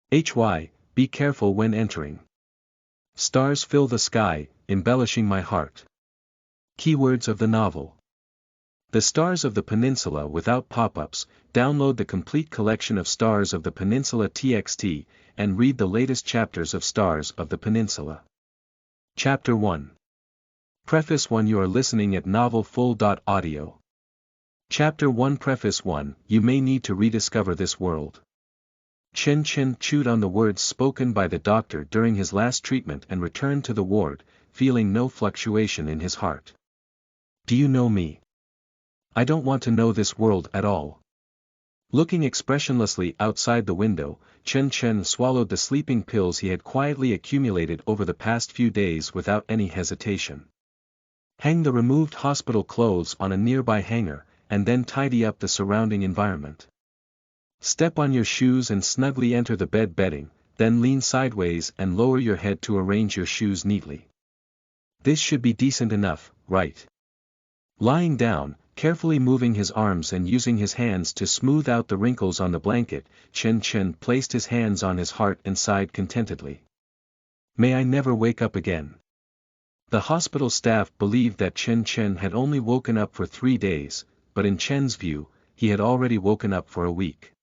Be careful when entering. Stars fill the sky, embellishing my heart. Keywords of the novel. The Stars of the Peninsula without pop-ups. Download the complete collection of Stars of the Peninsula TXT, and read the latest chapters of Stars of the Peninsula. Chapter 1. Preface 1. You are listening at novelfull.audio. Chapter 1. Preface 1. You may need to rediscover this world. Chen Chen chewed on the words spoken by the doctor during his last treatment and returned to the ward, feeling no fluctuation in his heart. Do you know me? I don't want to know this world at all. Looking expressionlessly outside the window, Chen Chen swallowed the sleeping pills he had quietly accumulated over the past few days without any hesitation. Hang the removed hospital clothes on a nearby hanger, and then tidy up the surrounding environment. Step on your shoes and snugly enter the bed bedding, then lean sideways and lower your head to arrange your shoes neatly. This should be decent enough, right? Lying down, carefully moving his arms and using his hands to smooth out the wrinkles on the blanket, Chen Chen placed his hands on his heart and sighed contentedly. May I never wake up again. The hospital staff believed that Chen Chen had only woken up for 3 days, but in Chen's view, he had already woken up for a week.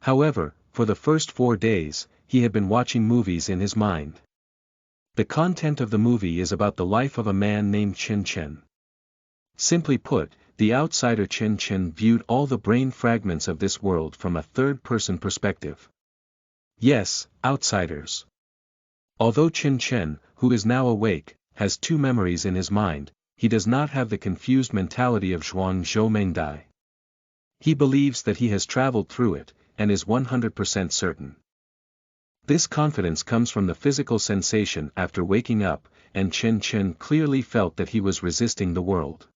However, for the first 4 days, he had been watching movies in his mind. The content of the movie is about the life of a man named Chen Chen. Simply put, the outsider Chen Chen viewed all the brain fragments of this world from a third-person perspective. Yes, outsiders. Although Chen Chen, who is now awake, has 2 memories in his mind, he does not have the confused mentality of Zhuang Zhou. He believes that he has traveled through it, and is 100% certain. This confidence comes from the physical sensation after waking up, and Chen Chen clearly felt that he was resisting the world.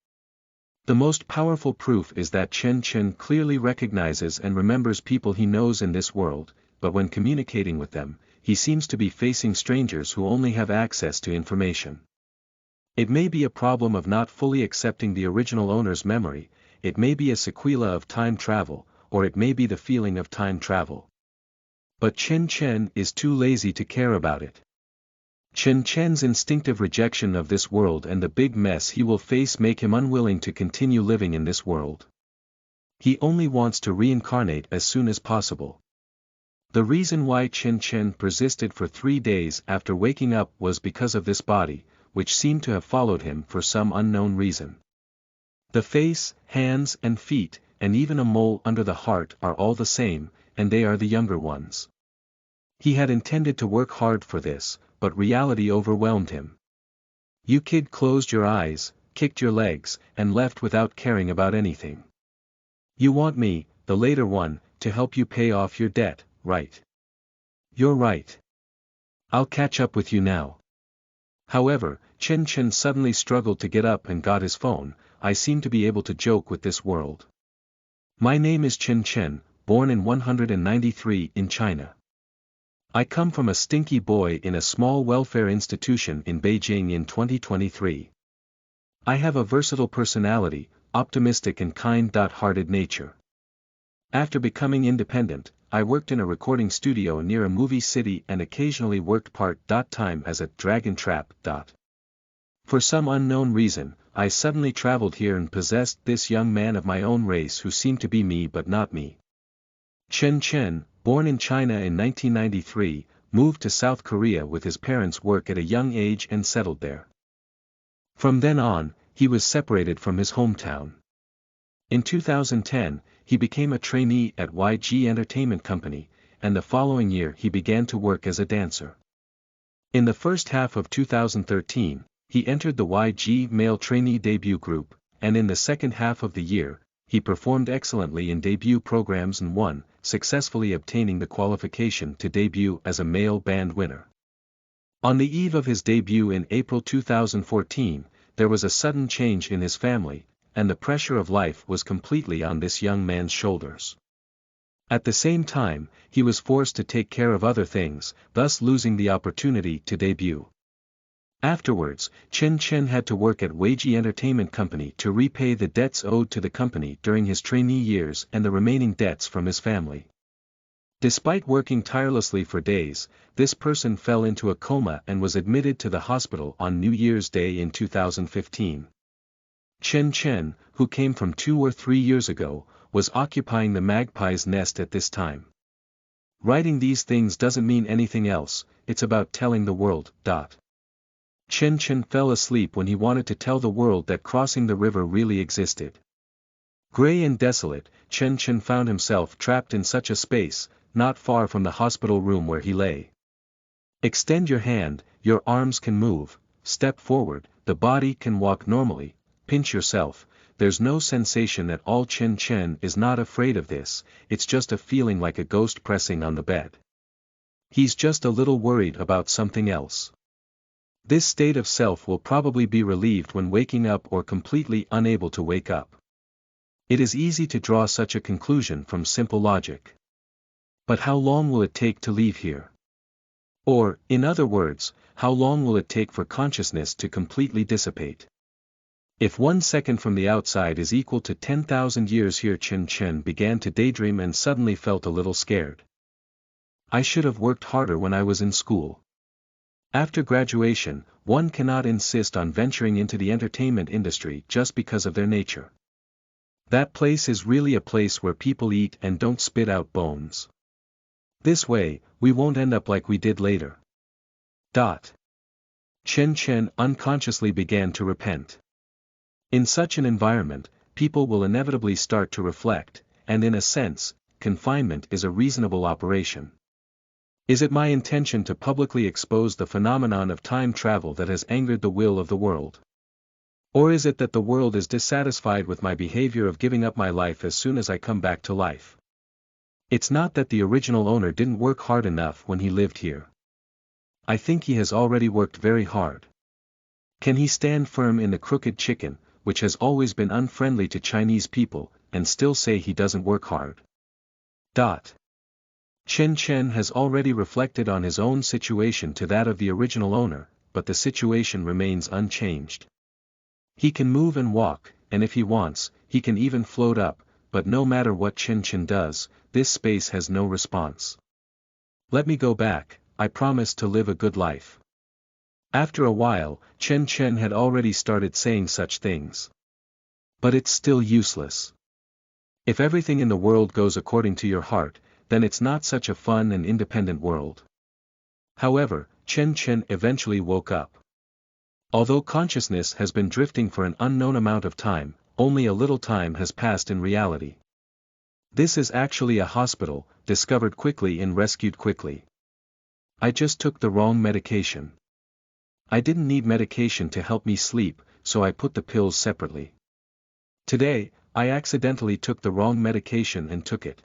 The most powerful proof is that Chen Chen clearly recognizes and remembers people he knows in this world, but when communicating with them, he seems to be facing strangers who only have access to information. It may be a problem of not fully accepting the original owner's memory, it may be a sequela of time travel, or it may be the feeling of time travel. But Chen Chen is too lazy to care about it. Chen Chen's instinctive rejection of this world and the big mess he will face make him unwilling to continue living in this world. He only wants to reincarnate as soon as possible. The reason why Chen Chen persisted for 3 days after waking up was because of this body, which seemed to have followed him for some unknown reason. The face, hands and feet, and even a mole under the heart are all the same, and they are the younger ones. He had intended to work hard for this, but reality overwhelmed him. You kid closed your eyes, kicked your legs, and left without caring about anything. You want me, the later one, to help you pay off your debt, right? You're right. I'll catch up with you now. However, Chen Chen suddenly struggled to get up and got his phone. I seem to be able to joke with this world. My name is Chen Chen, born in 193 in China. I come from a stinky boy in a small welfare institution in Beijing in 2023. I have a versatile personality, optimistic and kind-hearted nature. After becoming independent, I worked in a recording studio near a movie city and occasionally worked part-time as a dragon trap. For some unknown reason, I suddenly traveled here and possessed this young man of my own race who seemed to be me but not me. Chen Chen, born in China in 1993, moved to South Korea with his parents' work at a young age and settled there. From then on, he was separated from his hometown. In 2010, he became a trainee at YG Entertainment Company, and the following year he began to work as a dancer. In the first half of 2013, he entered the YG Male Trainee Debut Group, and in the second half of the year, he performed excellently in debut programs and won, successfully obtaining the qualification to debut as a male band winner. On the eve of his debut in April 2014, there was a sudden change in his family, and the pressure of life was completely on this young man's shoulders. At the same time, he was forced to take care of other things, thus losing the opportunity to debut. Afterwards, Chen Chen had to work at YG Entertainment Company to repay the debts owed to the company during his trainee years and the remaining debts from his family. Despite working tirelessly for days, this person fell into a coma and was admitted to the hospital on New Year's Day in 2015. Chen, who came from 2 or 3 years ago, was occupying the magpie's nest at this time. Writing these things doesn't mean anything else, it's about telling the world. Chen fell asleep when he wanted to tell the world that crossing the river really existed. Gray and desolate, Chen found himself trapped in such a space, not far from the hospital room where he lay. Extend your hand, your arms can move, step forward, the body can walk normally, pinch yourself, there's no sensation at all. Chen is not afraid of this, it's just a feeling like a ghost pressing on the bed. He's just a little worried about something else. This state of self will probably be relieved when waking up or completely unable to wake up. It is easy to draw such a conclusion from simple logic. But how long will it take to leave here? Or, in other words, how long will it take for consciousness to completely dissipate? If 1 second from the outside is equal to 10,000 years here, Chen began to daydream and suddenly felt a little scared. I should have worked harder when I was in school. After graduation, one cannot insist on venturing into the entertainment industry just because of their nature. That place is really a place where people eat and don't spit out bones. This way, we won't end up like we did later. Chen unconsciously began to repent. In such an environment, people will inevitably start to reflect, and in a sense, confinement is a reasonable operation. Is it my intention to publicly expose the phenomenon of time travel that has angered the will of the world? Or is it that the world is dissatisfied with my behavior of giving up my life as soon as I come back to life? It's not that the original owner didn't work hard enough when he lived here. I think he has already worked very hard. Can he stand firm in the crooked chicken, which has always been unfriendly to Chinese people, and still say he doesn't work hard? Chen has already reflected on his own situation to that of the original owner, but the situation remains unchanged. He can move and walk, and if he wants, he can even float up, but no matter what Chen does, this space has no response. Let me go back, I promise to live a good life. After a while, Chen had already started saying such things. But it's still useless. If everything in the world goes according to your heart, then it's not such a fun and independent world. However, Chen eventually woke up. Although consciousness has been drifting for an unknown amount of time, only a little time has passed in reality. This is actually a hospital, discovered quickly and rescued quickly. I just took the wrong medication. I didn't need medication to help me sleep, so I put the pills separately. Today, I accidentally took the wrong medication and took it.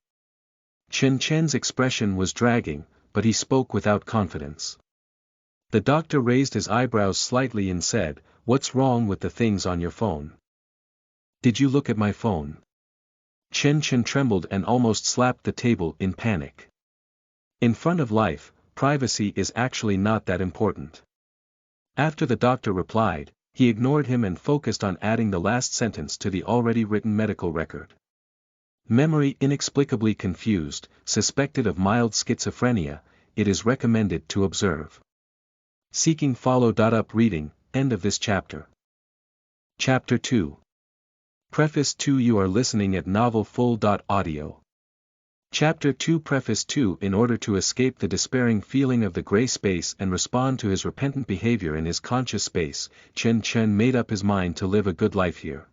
Chen's expression was dragging, but he spoke without confidence. The doctor raised his eyebrows slightly and said, "What's wrong with the things on your phone? Did you look at my phone?" Chen trembled and almost slapped the table in panic. In front of life, privacy is actually not that important. After the doctor replied, he ignored him and focused on adding the last sentence to the already written medical record. Memory inexplicably confused, suspected of mild schizophrenia, it is recommended to observe. Seeking follow-up reading, end of this chapter. Chapter 2. Preface 2. You are listening at novelfull.audio. Chapter 2. Preface 2. In order to escape the despairing feeling of the gray space and respond to his repentant behavior in his conscious space, Chen made up his mind to live a good life here.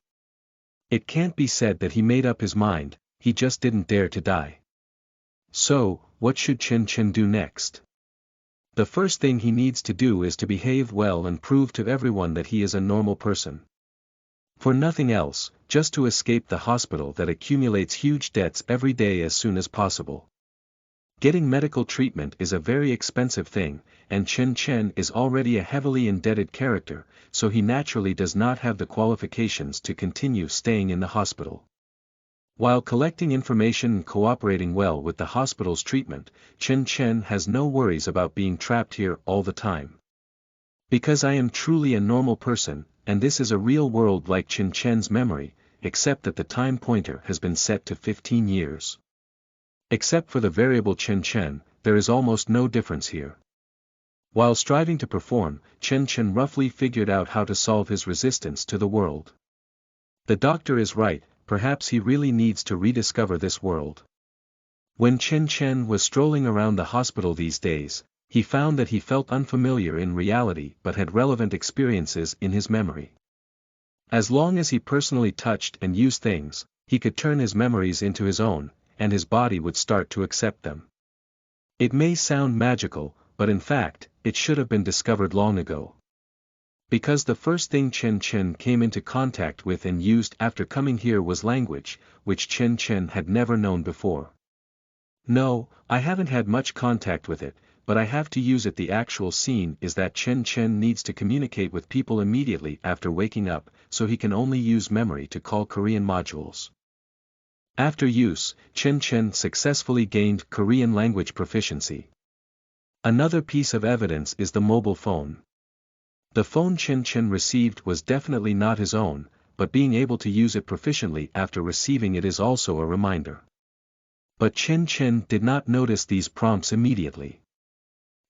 It can't be said that he made up his mind, he just didn't dare to die. So, what should Chen do next? The first thing he needs to do is to behave well and prove to everyone that he is a normal person. For nothing else, just to escape the hospital that accumulates huge debts every day as soon as possible. Getting medical treatment is a very expensive thing, and Chen is already a heavily indebted character, so he naturally does not have the qualifications to continue staying in the hospital. While collecting information and cooperating well with the hospital's treatment, Chen has no worries about being trapped here all the time. Because I am truly a normal person, and this is a real world like Chen's memory, except that the time pointer has been set to 15 years. Except for the variable Chen Chen, there is almost no difference here. While striving to perform, Chen Chen roughly figured out how to solve his resistance to the world. The doctor is right, perhaps he really needs to rediscover this world. When Chen Chen was strolling around the hospital these days, he found that he felt unfamiliar in reality but had relevant experiences in his memory. As long as he personally touched and used things, he could turn his memories into his own, and his body would start to accept them. It may sound magical, but in fact, it should have been discovered long ago. Because the first thing Chen Chen came into contact with and used after coming here was language, which Chen Chen had never known before. No, I haven't had much contact with it, but I have to use it. The actual scene is that Chen Chen needs to communicate with people immediately after waking up, so he can only use memory to call Korean modules. After use, Chen Chen successfully gained Korean language proficiency. Another piece of evidence is the mobile phone. The phone Chen Chen received was definitely not his own, but being able to use it proficiently after receiving it is also a reminder. But Chen Chen did not notice these prompts immediately.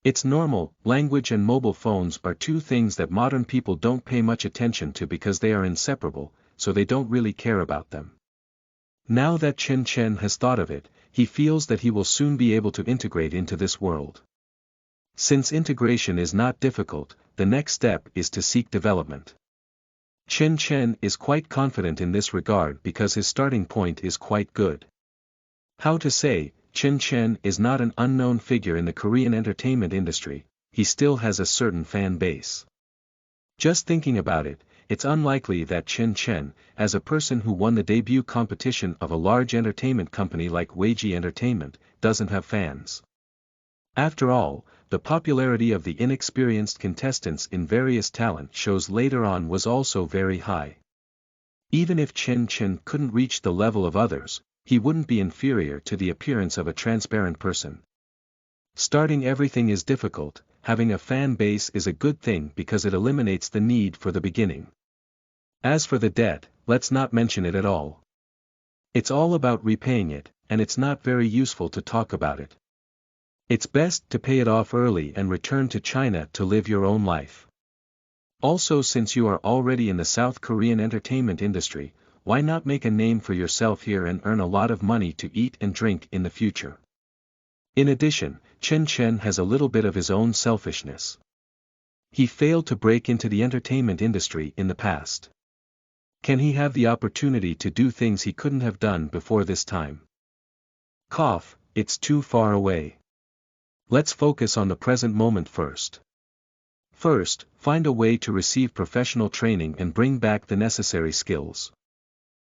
It's normal, language and mobile phones are two things that modern people don't pay much attention to because they are inseparable, so they don't really care about them. Now that Chen Chen has thought of it, he feels that he will soon be able to integrate into this world. Since integration is not difficult, the next step is to seek development. Chen Chen is quite confident in this regard because his starting point is quite good. How to say, Chen Chen is not an unknown figure in the Korean entertainment industry, he still has a certain fan base. Just thinking about it, it's unlikely that Chen Chen, as a person who won the debut competition of a large entertainment company like Weiji Entertainment, doesn't have fans. After all, the popularity of the inexperienced contestants in various talent shows later on was also very high. Even if Chen Chen couldn't reach the level of others, he wouldn't be inferior to the appearance of a transparent person. Starting everything is difficult, having a fan base is a good thing because it eliminates the need for the beginning. As for the debt, let's not mention it at all. It's all about repaying it, and it's not very useful to talk about it. It's best to pay it off early and return to China to live your own life. Also, since you are already in the South Korean entertainment industry, why not make a name for yourself here and earn a lot of money to eat and drink in the future? In addition, Chen Chen has a little bit of his own selfishness. He failed to break into the entertainment industry in the past. Can he have the opportunity to do things he couldn't have done before this time? Cough, it's too far away. Let's focus on the present moment first. First, find a way to receive professional training and bring back the necessary skills.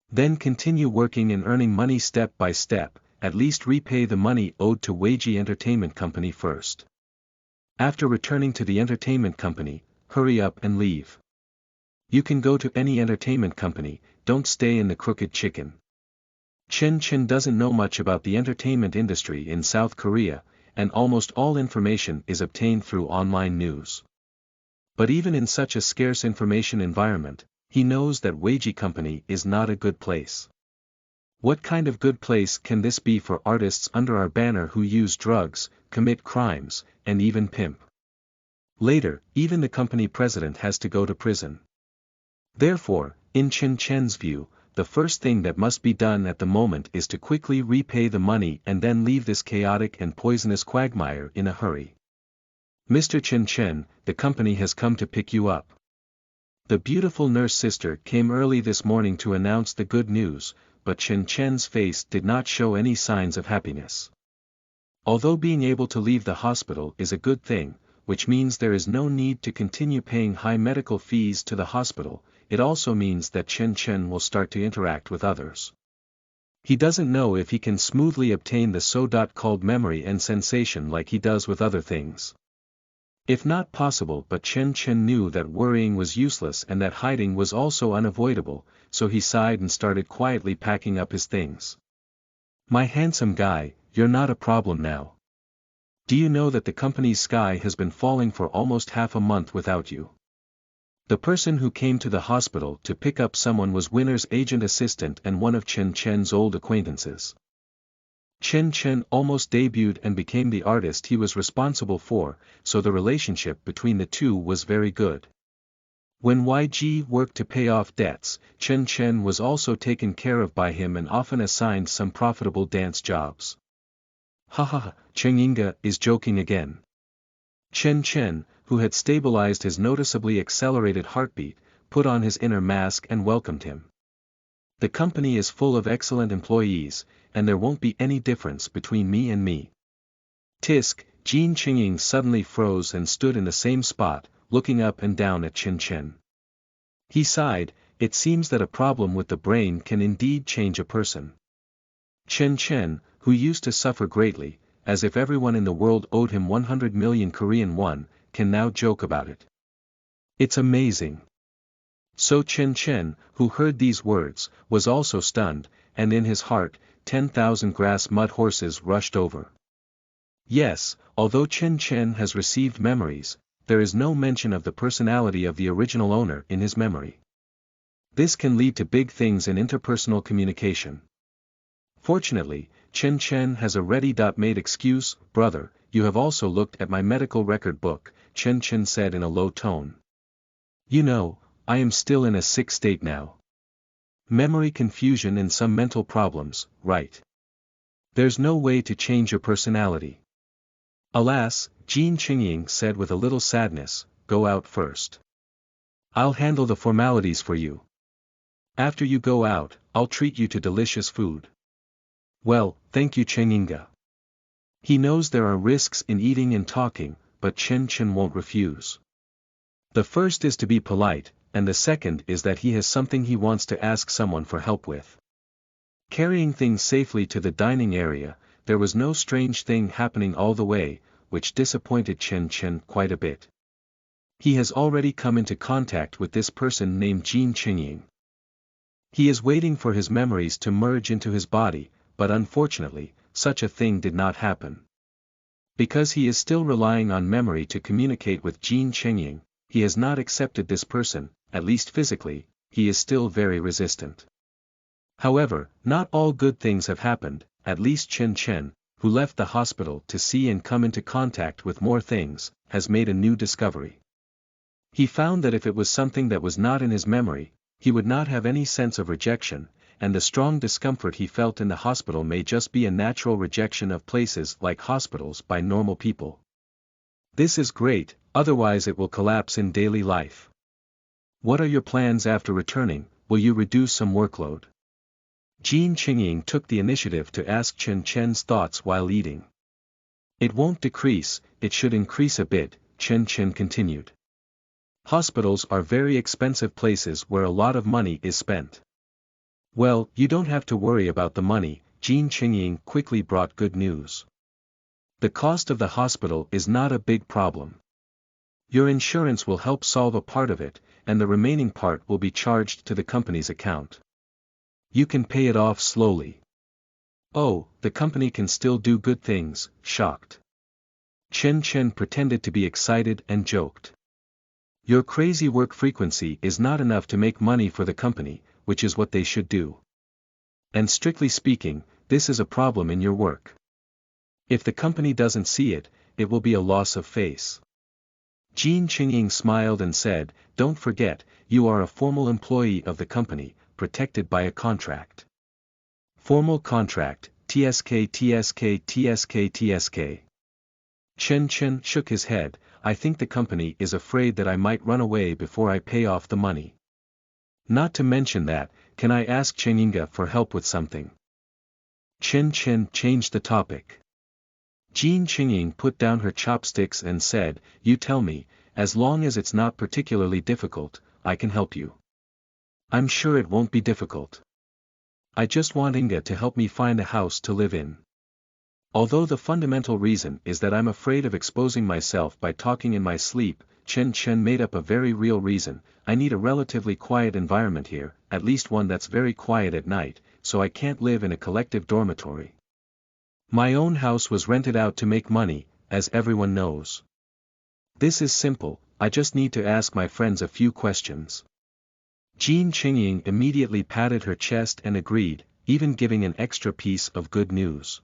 Then continue working and earning money step by step, at least repay the money owed to Weiji Entertainment Company first. After returning to the entertainment company, hurry up and leave. You can go to any entertainment company, don't stay in the Crooked Chicken. Chen Chen doesn't know much about the entertainment industry in South Korea, and almost all information is obtained through online news. But even in such a scarce information environment, he knows that Weiji Company is not a good place. What kind of good place can this be for artists under our banner who use drugs, commit crimes, and even pimp? Later, even the company president has to go to prison. Therefore, in Chen Chen's view, the first thing that must be done at the moment is to quickly repay the money and then leave this chaotic and poisonous quagmire in a hurry. Mr. Chen Chen, the company has come to pick you up. The beautiful nurse sister came early this morning to announce the good news, but Chen Chen's face did not show any signs of happiness. Although being able to leave the hospital is a good thing, which means there is no need to continue paying high medical fees to the hospital, it also means that Chen Chen will start to interact with others. He doesn't know if he can smoothly obtain the so-called memory and sensation like he does with other things. If not possible, but Chen Chen knew that worrying was useless and that hiding was also unavoidable, so he sighed and started quietly packing up his things. My handsome guy, you're not a problem now. Do you know that the company's sky has been falling for almost half a month without you? The person who came to the hospital to pick up someone was Winner's agent assistant and one of Chen Chen's old acquaintances. Chen Chen almost debuted and became the artist he was responsible for, so the relationship between the two was very good. When YG worked to pay off debts, Chen Chen was also taken care of by him and often assigned some profitable dance jobs. Haha, Cheng Yinga is joking again. Chen Chen, who had stabilized his noticeably accelerated heartbeat, put on his inner mask and welcomed him. The company is full of excellent employees, and there won't be any difference between me and me. Tisk, Jean Qingying suddenly froze and stood in the same spot, looking up and down at Chen Chen. He sighed, it seems that a problem with the brain can indeed change a person. Chen Chen, who used to suffer greatly, as if everyone in the world owed him 100 million Korean won, can now joke about it. It's amazing. So Chen Chen, who heard these words, was also stunned, and in his heart, 10,000 grass mud horses rushed over. Yes, although Chen Chen has received memories, there is no mention of the personality of the original owner in his memory. This can lead to big things in interpersonal communication. Fortunately, Chen Chen has a ready-made excuse. Brother, you have also looked at my medical record book, Chen Chen said in a low tone. You know, I am still in a sick state now. Memory confusion and some mental problems, right? There's no way to change your personality. Alas, Jean Qingying said with a little sadness, go out first. I'll handle the formalities for you. After you go out, I'll treat you to delicious food. Well, thank you Cheng Yinga. He knows there are risks in eating and talking, but Chen Chen won't refuse. The first is to be polite, and the second is that he has something he wants to ask someone for help with. Carrying things safely to the dining area, there was no strange thing happening all the way, which disappointed Chen Chen quite a bit. He has already come into contact with this person named Jean Qingying. He is waiting for his memories to merge into his body, but unfortunately, such a thing did not happen. Because he is still relying on memory to communicate with Jean Qingying, he has not accepted this person, at least physically, he is still very resistant. However, not all good things have happened, at least Chen Chen, who left the hospital to see and come into contact with more things, has made a new discovery. He found that if it was something that was not in his memory, he would not have any sense of rejection, and the strong discomfort he felt in the hospital may just be a natural rejection of places like hospitals by normal people. This is great, otherwise it will collapse in daily life. What are your plans after returning? Will you reduce some workload? Jean Qingying took the initiative to ask Chen Chen's thoughts while eating. It won't decrease, it should increase a bit, Chen Chen continued. Hospitals are very expensive places where a lot of money is spent. Well, you don't have to worry about the money, Jean Qingying quickly brought good news. The cost of the hospital is not a big problem. Your insurance will help solve a part of it, and the remaining part will be charged to the company's account. You can pay it off slowly. Oh, the company can still do good things, shocked. Chen Chen pretended to be excited and joked. Your crazy work frequency is not enough to make money for the company, which is what they should do. And strictly speaking, this is a problem in your work. If the company doesn't see it, it will be a loss of face. Jean Qingying smiled and said, don't forget, you are a formal employee of the company, protected by a contract. Formal contract, TSK TSK TSK TSK. Chen Chen shook his head, I think the company is afraid that I might run away before I pay off the money. Not to mention that, can I ask Cheng Yinga for help with something? Chen Chen changed the topic. Jean Qingying put down her chopsticks and said, you tell me, as long as it's not particularly difficult, I can help you. I'm sure it won't be difficult. I just want Inga to help me find a house to live in. Although the fundamental reason is that I'm afraid of exposing myself by talking in my sleep, Chen Chen made up a very real reason, I need a relatively quiet environment here, at least one that's very quiet at night, so I can't live in a collective dormitory. My own house was rented out to make money, as everyone knows. This is simple, I just need to ask my friends a few questions. Jean Qingying immediately patted her chest and agreed, even giving an extra piece of good news.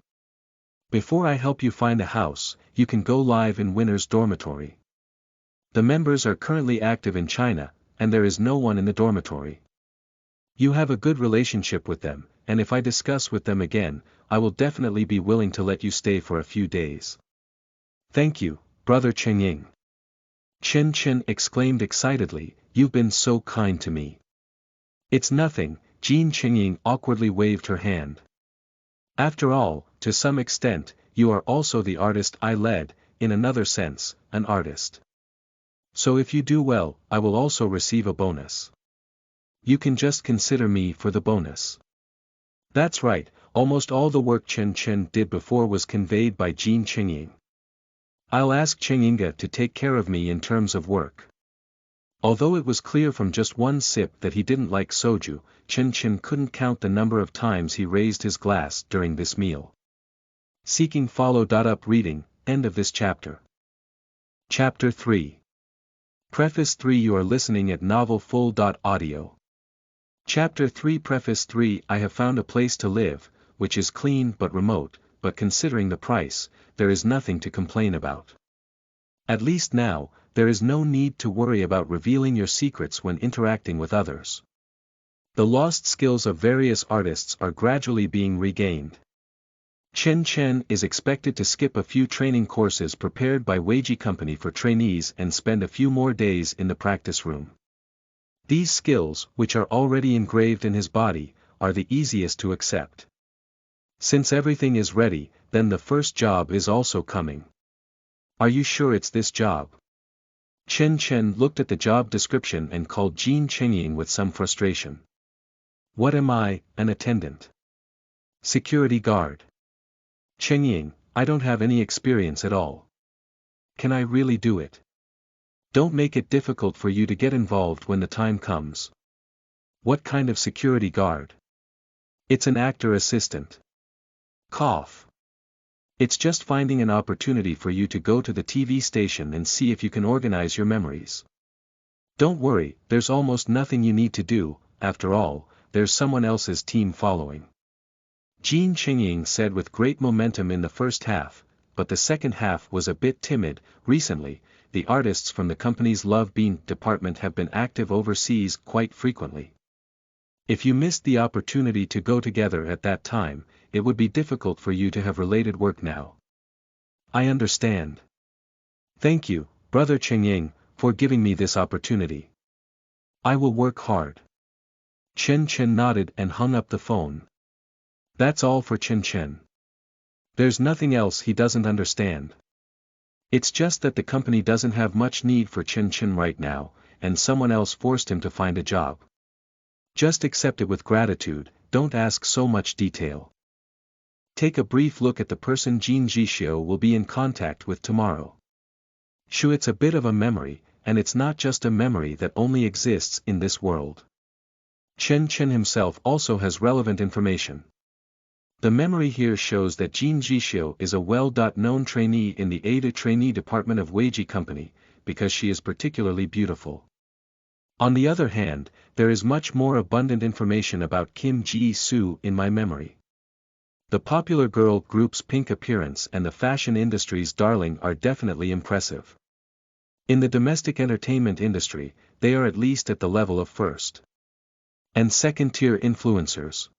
Before I help you find a house, you can go live in Winner's dormitory. The members are currently active in China, and there is no one in the dormitory. You have a good relationship with them, and if I discuss with them again, I will definitely be willing to let you stay for a few days. Thank you, Brother Chengying. Chen Chen exclaimed excitedly, you've been so kind to me. It's nothing, Jean Chengying awkwardly waved her hand. After all, to some extent, you are also the artist I led, in another sense, an artist. So if you do well, I will also receive a bonus. You can just consider me for the bonus. That's right, almost all the work Chen Chen did before was conveyed by Jean Chengying. I'll ask Chengyinga to take care of me in terms of work. Although it was clear from just one sip that he didn't like soju, Chen Chen couldn't count the number of times he raised his glass during this meal. Seeking follow-up reading, end of this chapter. Chapter 3. Preface 3. You are listening at novelfull.audio. Chapter 3. Preface 3. I have found a place to live, which is clean but remote, but considering the price, there is nothing to complain about. At least now, there is no need to worry about revealing your secrets when interacting with others. The lost skills of various artists are gradually being regained. Chen Chen is expected to skip a few training courses prepared by Weiji Company for trainees and spend a few more days in the practice room. These skills, which are already engraved in his body, are the easiest to accept. Since everything is ready, then the first job is also coming. Are you sure it's this job? Chen Chen looked at the job description and called Jean Chengying with some frustration. What am I, an attendant? Security guard. Chengying, I don't have any experience at all. Can I really do it? Don't make it difficult for you to get involved when the time comes. What kind of security guard? It's an actor assistant. Cough. It's just finding an opportunity for you to go to the TV station and see if you can organize your memories. Don't worry, there's almost nothing you need to do, after all, there's someone else's team following. Jean Chengying said with great momentum in the first half, but the second half was a bit timid. Recently, the artists from the company's Love Bean department have been active overseas quite frequently. If you missed the opportunity to go together at that time, it would be difficult for you to have related work now. I understand. Thank you, Brother Chengying, for giving me this opportunity. I will work hard. Chen Chen nodded and hung up the phone. That's all for Chen Chen. There's nothing else he doesn't understand. It's just that the company doesn't have much need for Chen Chen right now, and someone else forced him to find a job. Just accept it with gratitude, don't ask so much detail. Take a brief look at the person Jin Jishio will be in contact with tomorrow. Sure, it's a bit of a memory, and it's not just a memory that only exists in this world. Chen Chen himself also has relevant information. The memory here shows that Jin Jishio is a well-known trainee in the Ada trainee department of Weiji Company, because she is particularly beautiful. On the other hand, there is much more abundant information about Kim Ji-soo in my memory. The popular girl group's pink appearance and the fashion industry's darling are definitely impressive. In the domestic entertainment industry, they are at least at the level of first and second-tier influencers.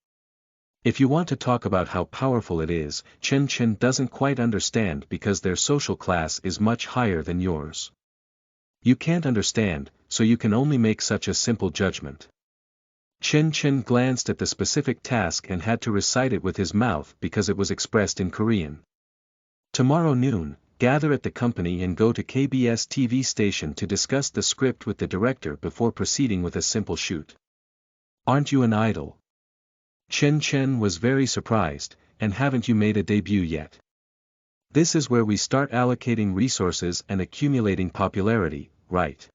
If you want to talk about how powerful it is, Chen Chen doesn't quite understand because their social class is much higher than yours. You can't understand, so you can only make such a simple judgment. Chen Chen glanced at the specific task and had to recite it with his mouth because it was expressed in Korean. Tomorrow noon, gather at the company and go to KBS TV station to discuss the script with the director before proceeding with a simple shoot. Aren't you an idol? Chen Chen was very surprised, and haven't you made a debut yet? This is where we start allocating resources and accumulating popularity, right?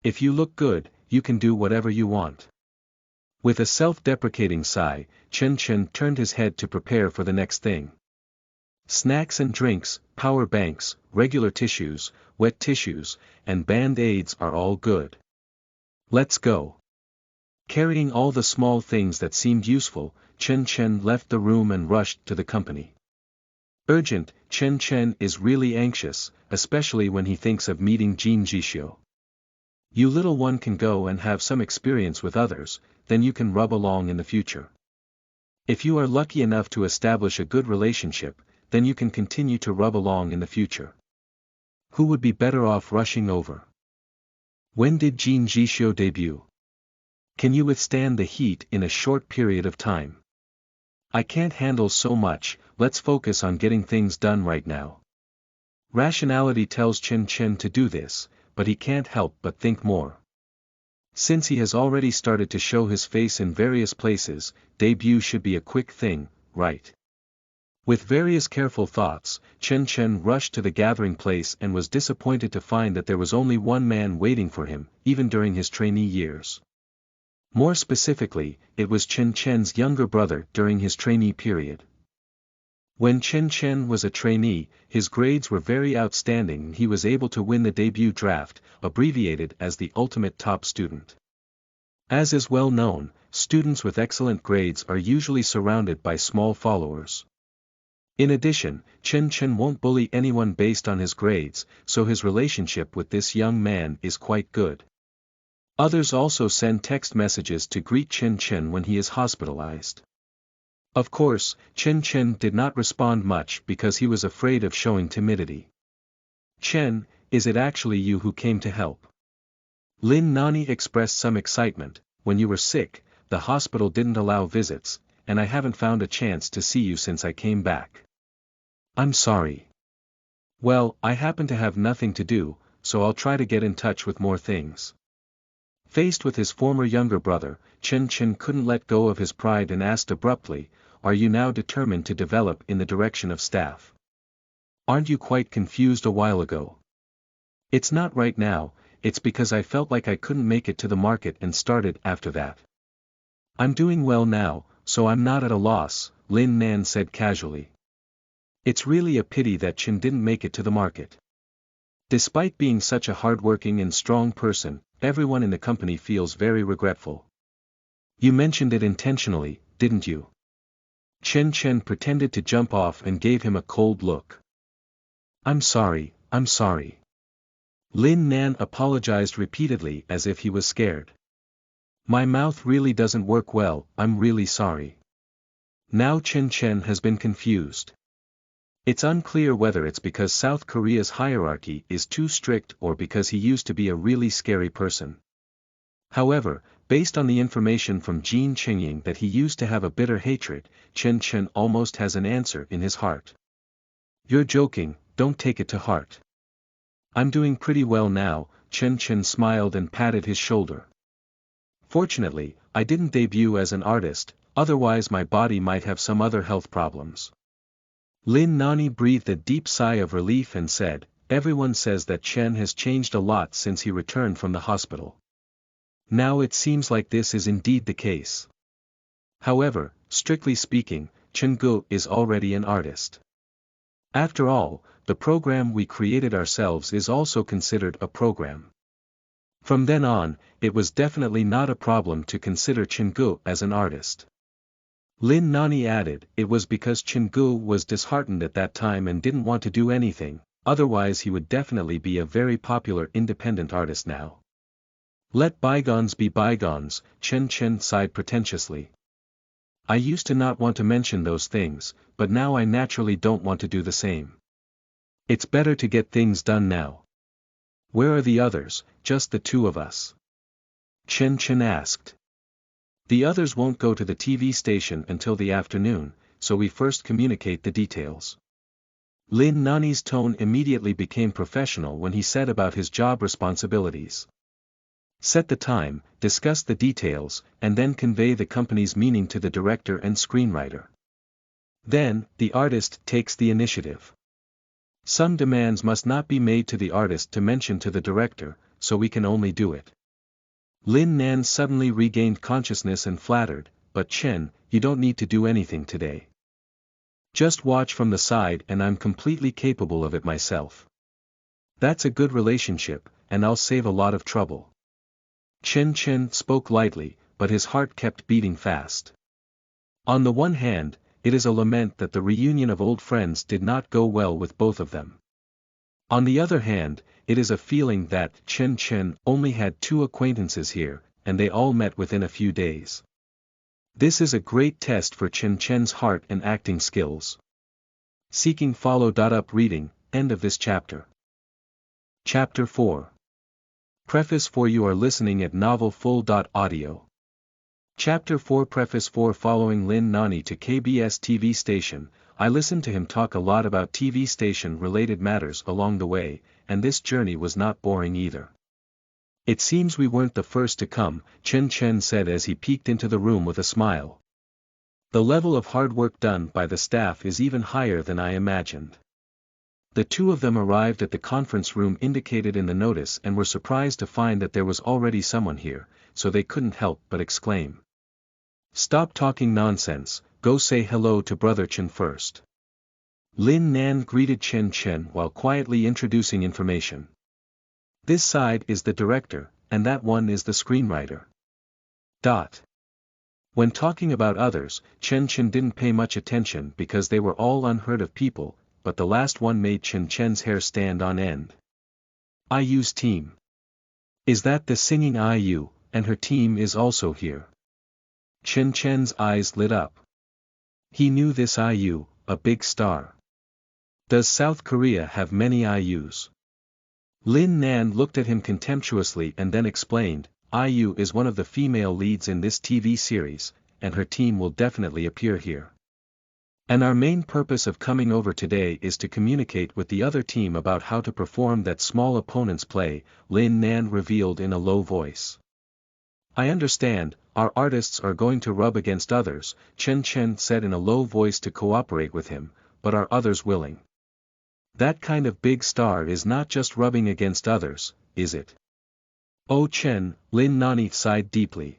If you look good, you can do whatever you want. With a self-deprecating sigh, Chen Chen turned his head to prepare for the next thing. Snacks and drinks, power banks, regular tissues, wet tissues, and band-aids are all good. Let's go. Carrying all the small things that seemed useful, Chen Chen left the room and rushed to the company. Urgent, Chen Chen is really anxious, especially when he thinks of meeting Jin Jishio. You little one can go and have some experience with others, then you can rub along in the future. If you are lucky enough to establish a good relationship, then you can continue to rub along in the future. Who would be better off rushing over? When did Jin Jishio debut? Can you withstand the heat in a short period of time? I can't handle so much, let's focus on getting things done right now. Rationality tells Chen Chen to do this, but he can't help but think more. Since he has already started to show his face in various places, debut should be a quick thing, right? With various careful thoughts, Chen Chen rushed to the gathering place and was disappointed to find that there was only one man waiting for him, even during his trainee years. More specifically, it was Chen Chen's younger brother during his trainee period. When Chen Chen was a trainee, his grades were very outstanding and he was able to win the debut draft, abbreviated as the ultimate top student. As is well known, students with excellent grades are usually surrounded by small followers. In addition, Chen Chen won't bully anyone based on his grades, so his relationship with this young man is quite good. Others also send text messages to greet Chen Chen when he is hospitalized. Of course, Chen Chen did not respond much because he was afraid of showing timidity. Chen, is it actually you who came to help? Lin Nani expressed some excitement. When you were sick, the hospital didn't allow visits, and I haven't found a chance to see you since I came back. I'm sorry. Well, I happen to have nothing to do, so I'll try to get in touch with more things. Faced with his former younger brother, Chen Chen couldn't let go of his pride and asked abruptly, are you now determined to develop in the direction of staff? Aren't you quite confused a while ago? It's not right now, it's because I felt like I couldn't make it to the market and started after that. I'm doing well now, so I'm not at a loss, Lin Nan said casually. It's really a pity that Chen didn't make it to the market. Despite being such a hardworking and strong person, everyone in the company feels very regretful. You mentioned it intentionally, didn't you? Chen Chen pretended to jump off and gave him a cold look. I'm sorry. Lin Nan apologized repeatedly as if he was scared. My mouth really doesn't work well, I'm really sorry. Now Chen Chen has been confused. It's unclear whether it's because South Korea's hierarchy is too strict or because he used to be a really scary person. However, based on the information from Jin Chengying that he used to have a bitter hatred, Chen Chen almost has an answer in his heart. You're joking, don't take it to heart. I'm doing pretty well now, Chen Chen smiled and patted his shoulder. Fortunately, I didn't debut as an artist, otherwise my body might have some other health problems. Lin Nani breathed a deep sigh of relief and said, everyone says that Chen has changed a lot since he returned from the hospital. Now it seems like this is indeed the case. However, strictly speaking, Chen Gu is already an artist. After all, the program we created ourselves is also considered a program. From then on, it was definitely not a problem to consider Chen Gu as an artist. Lin Nani added, it was because Chen Gu was disheartened at that time and didn't want to do anything, otherwise he would definitely be a very popular independent artist now. Let bygones be bygones, Chen Chen sighed pretentiously. I used to not want to mention those things, but now I naturally don't want to do the same. It's better to get things done now. Where are the others, just the two of us? Chen Chen asked. The others won't go to the TV station until the afternoon, so we first communicate the details. Lin Nani's tone immediately became professional when he said about his job responsibilities. Set the time, discuss the details, and then convey the company's meaning to the director and screenwriter. Then, the artist takes the initiative. Some demands must not be made to the artist to mention to the director, so we can only do it. Lin Nan suddenly regained consciousness and flattered, but Chen, you don't need to do anything today. Just watch from the side and I'm completely capable of it myself. That's a good relationship, and I'll save a lot of trouble. Chen Chen spoke lightly, but his heart kept beating fast. On the one hand, it is a lament that the reunion of old friends did not go well with both of them. On the other hand, it is a feeling that Chen Chen only had 2 acquaintances here, and they all met within a few days. This is a great test for Chen Chen's heart and acting skills. Seeking follow-up reading, end of this chapter. Chapter 4. Preface for you are listening at novelfull.audio. Chapter 4 Preface 4 Following Lin Nani to KBS TV station, I listened to him talk a lot about TV station-related matters along the way, and this journey was not boring either. It seems we weren't the first to come, Chen Chen said as he peeked into the room with a smile. The level of hard work done by the staff is even higher than I imagined. The 2 of them arrived at the conference room indicated in the notice and were surprised to find that there was already someone here, so they couldn't help but exclaim. Stop talking nonsense, go say hello to Brother Chen first. Lin Nan greeted Chen Chen while quietly introducing information. This side is the director, and that one is the screenwriter. When talking about others, Chen Chen didn't pay much attention because they were all unheard of people, but the last one made Chen Chen's hair stand on end. IU's team. Is that the singing IU, and her team is also here? Chen Chen's eyes lit up. He knew this IU, a big star. Does South Korea have many IUs? Lin Nan looked at him contemptuously and then explained, IU is one of the female leads in this TV series, and her team will definitely appear here. And our main purpose of coming over today is to communicate with the other team about how to perform that small opponent's play, Lin Nan revealed in a low voice. I understand, our artists are going to rub against others, Chen Chen said in a low voice to cooperate with him, but are others willing? That kind of big star is not just rubbing against others, is it? Oh Chen, Lin Nani sighed deeply.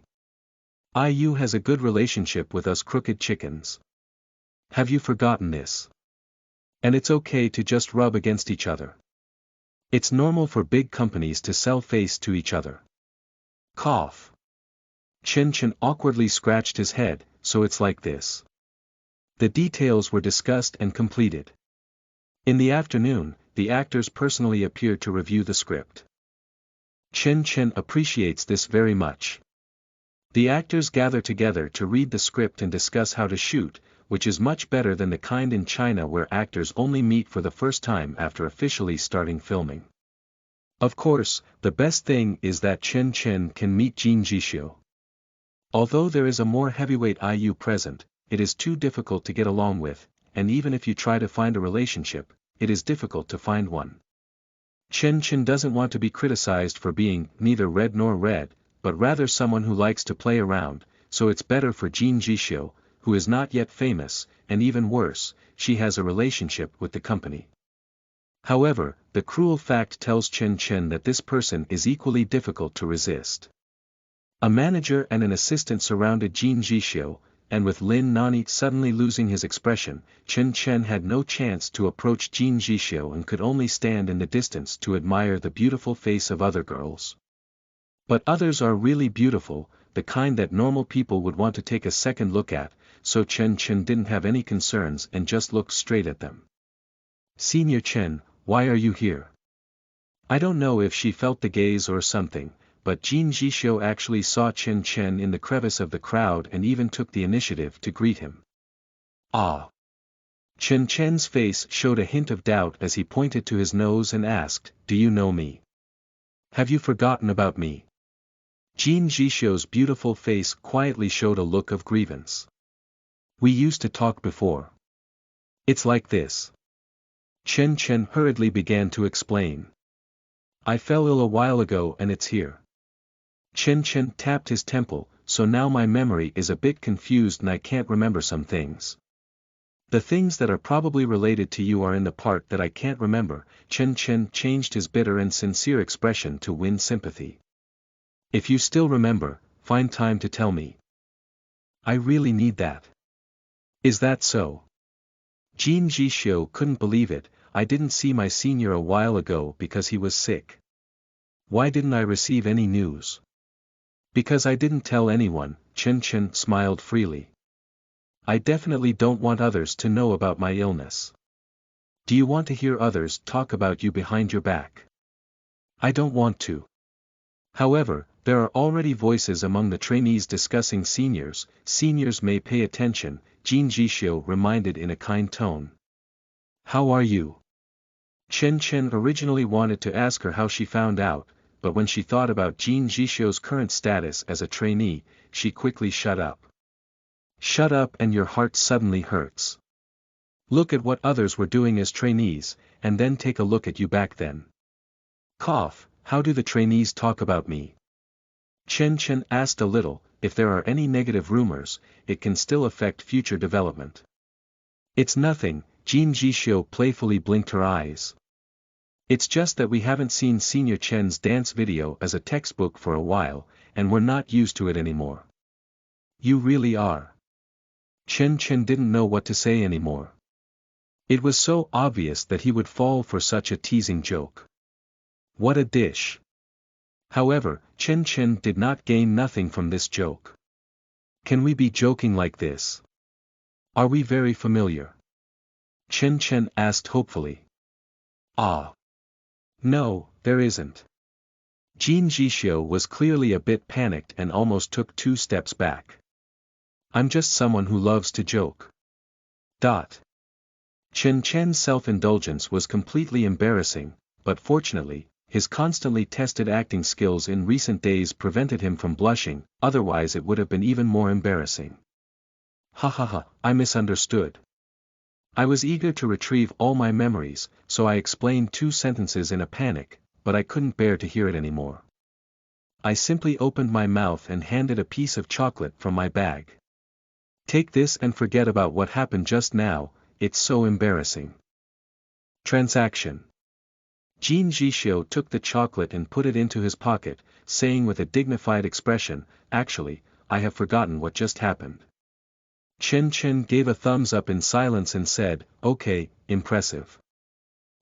IU has a good relationship with us crooked chickens. Have you forgotten this? And it's okay to just rub against each other. It's normal for big companies to sell face to each other. Cough. Chen Chen awkwardly scratched his head, so it's like this. The details were discussed and completed. In the afternoon, the actors personally appeared to review the script. Chen Chen appreciates this very much. The actors gather together to read the script and discuss how to shoot, which is much better than the kind in China where actors only meet for the first time after officially starting filming. Of course, the best thing is that Chen Chen can meet Jin Jishio. Although there is a more heavyweight IU present, it is too difficult to get along with, and even if you try to find a relationship, it is difficult to find one. Chen Chen doesn't want to be criticized for being neither red nor red, but rather someone who likes to play around, so it's better for Jin Jishio, who is not yet famous, and even worse, she has a relationship with the company. However, the cruel fact tells Chen Chen that this person is equally difficult to resist. A manager and an assistant surrounded Jin Jishio, and with Lin Nani suddenly losing his expression, Chen Chen had no chance to approach Jin Jishio and could only stand in the distance to admire the beautiful face of other girls. But others are really beautiful, the kind that normal people would want to take a second look at, so Chen Chen didn't have any concerns and just looked straight at them. Senior Chen, why are you here? I don't know if she felt the gaze or something, but Jin Jishio actually saw Chen Chen in the crevice of the crowd and even took the initiative to greet him. Ah! Chen Chen's face showed a hint of doubt as he pointed to his nose and asked, do you know me? Have you forgotten about me? Jin Jishio's beautiful face quietly showed a look of grievance. We used to talk before. It's like this. Chen Chen hurriedly began to explain. I fell ill a while ago and it's here. Chen Chen tapped his temple, so now my memory is a bit confused and I can't remember some things. The things that are probably related to you are in the part that I can't remember. Chen Chen changed his bitter and sincere expression to win sympathy. If you still remember, find time to tell me. I really need that. Is that so? Jin Jishio couldn't believe it. I didn't see my senior a while ago because he was sick. Why didn't I receive any news? Because I didn't tell anyone, Chen Chen smiled freely. I definitely don't want others to know about my illness. Do you want to hear others talk about you behind your back? I don't want to. However, there are already voices among the trainees discussing seniors. Seniors may pay attention, Jin Jishio reminded in a kind tone. How are you? Chen Chen originally wanted to ask her how she found out, but when she thought about Jin Jishio's current status as a trainee, she quickly shut up. Shut up and your heart suddenly hurts. Look at what others were doing as trainees, and then take a look at you back then. Cough, how do the trainees talk about me? Chen Chen asked a little. If there are any negative rumors, it can still affect future development. It's nothing, Jin Jishio playfully blinked her eyes. It's just that we haven't seen Senior Chen's dance video as a textbook for a while, and we're not used to it anymore. You really are. Chen Chen didn't know what to say anymore. It was so obvious that he would fall for such a teasing joke. What a dish. However, Chen Chen did not gain nothing from this joke. Can we be joking like this? Are we very familiar? Chen Chen asked hopefully. Ah. No, there isn't. Jin Jishio was clearly a bit panicked and almost took 2 steps back. I'm just someone who loves to joke. Chen Chen's self-indulgence was completely embarrassing, but fortunately, his constantly tested acting skills in recent days prevented him from blushing, otherwise it would have been even more embarrassing. Ha ha ha, I misunderstood. I was eager to retrieve all my memories, so I explained 2 sentences in a panic, but I couldn't bear to hear it anymore. I simply opened my mouth and handed a piece of chocolate from my bag. Take this and forget about what happened just now, it's so embarrassing. Transaction. Jin Jishio took the chocolate and put it into his pocket, saying with a dignified expression, actually, I have forgotten what just happened. Chen Chen gave a thumbs up in silence and said, okay, impressive.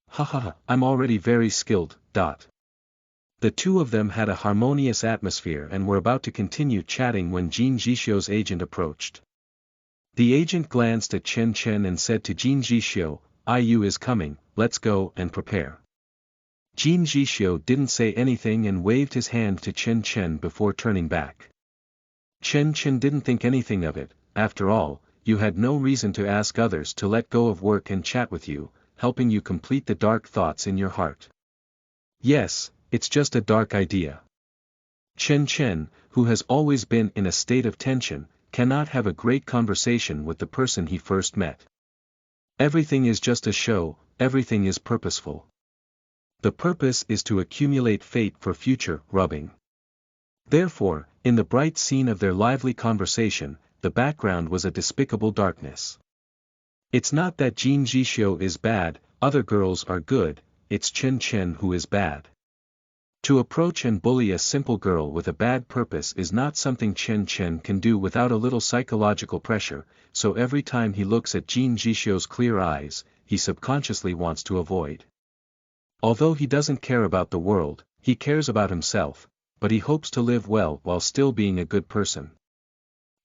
Haha, I'm already very skilled. The 2 of them had a harmonious atmosphere and were about to continue chatting when Jin Jishio's agent approached. The agent glanced at Chen Chen and said to Jin Jishio, IU is coming, let's go and prepare. Jin Jishio didn't say anything and waved his hand to Chen Chen before turning back. Chen Chen didn't think anything of it. After all, you had no reason to ask others to let go of work and chat with you, helping you complete the dark thoughts in your heart. Yes, it's just a dark idea. Chen Chen, who has always been in a state of tension, cannot have a great conversation with the person he first met. Everything is just a show, everything is purposeful. The purpose is to accumulate fate for future rubbing. Therefore, in the bright scene of their lively conversation, the background was a despicable darkness. It's not that Jin Jishio is bad, other girls are good, it's Chen Chen who is bad. To approach and bully a simple girl with a bad purpose is not something Chen Chen can do without a little psychological pressure, so every time he looks at Jin Jishio's clear eyes, he subconsciously wants to avoid. Although he doesn't care about the world, he cares about himself, but he hopes to live well while still being a good person.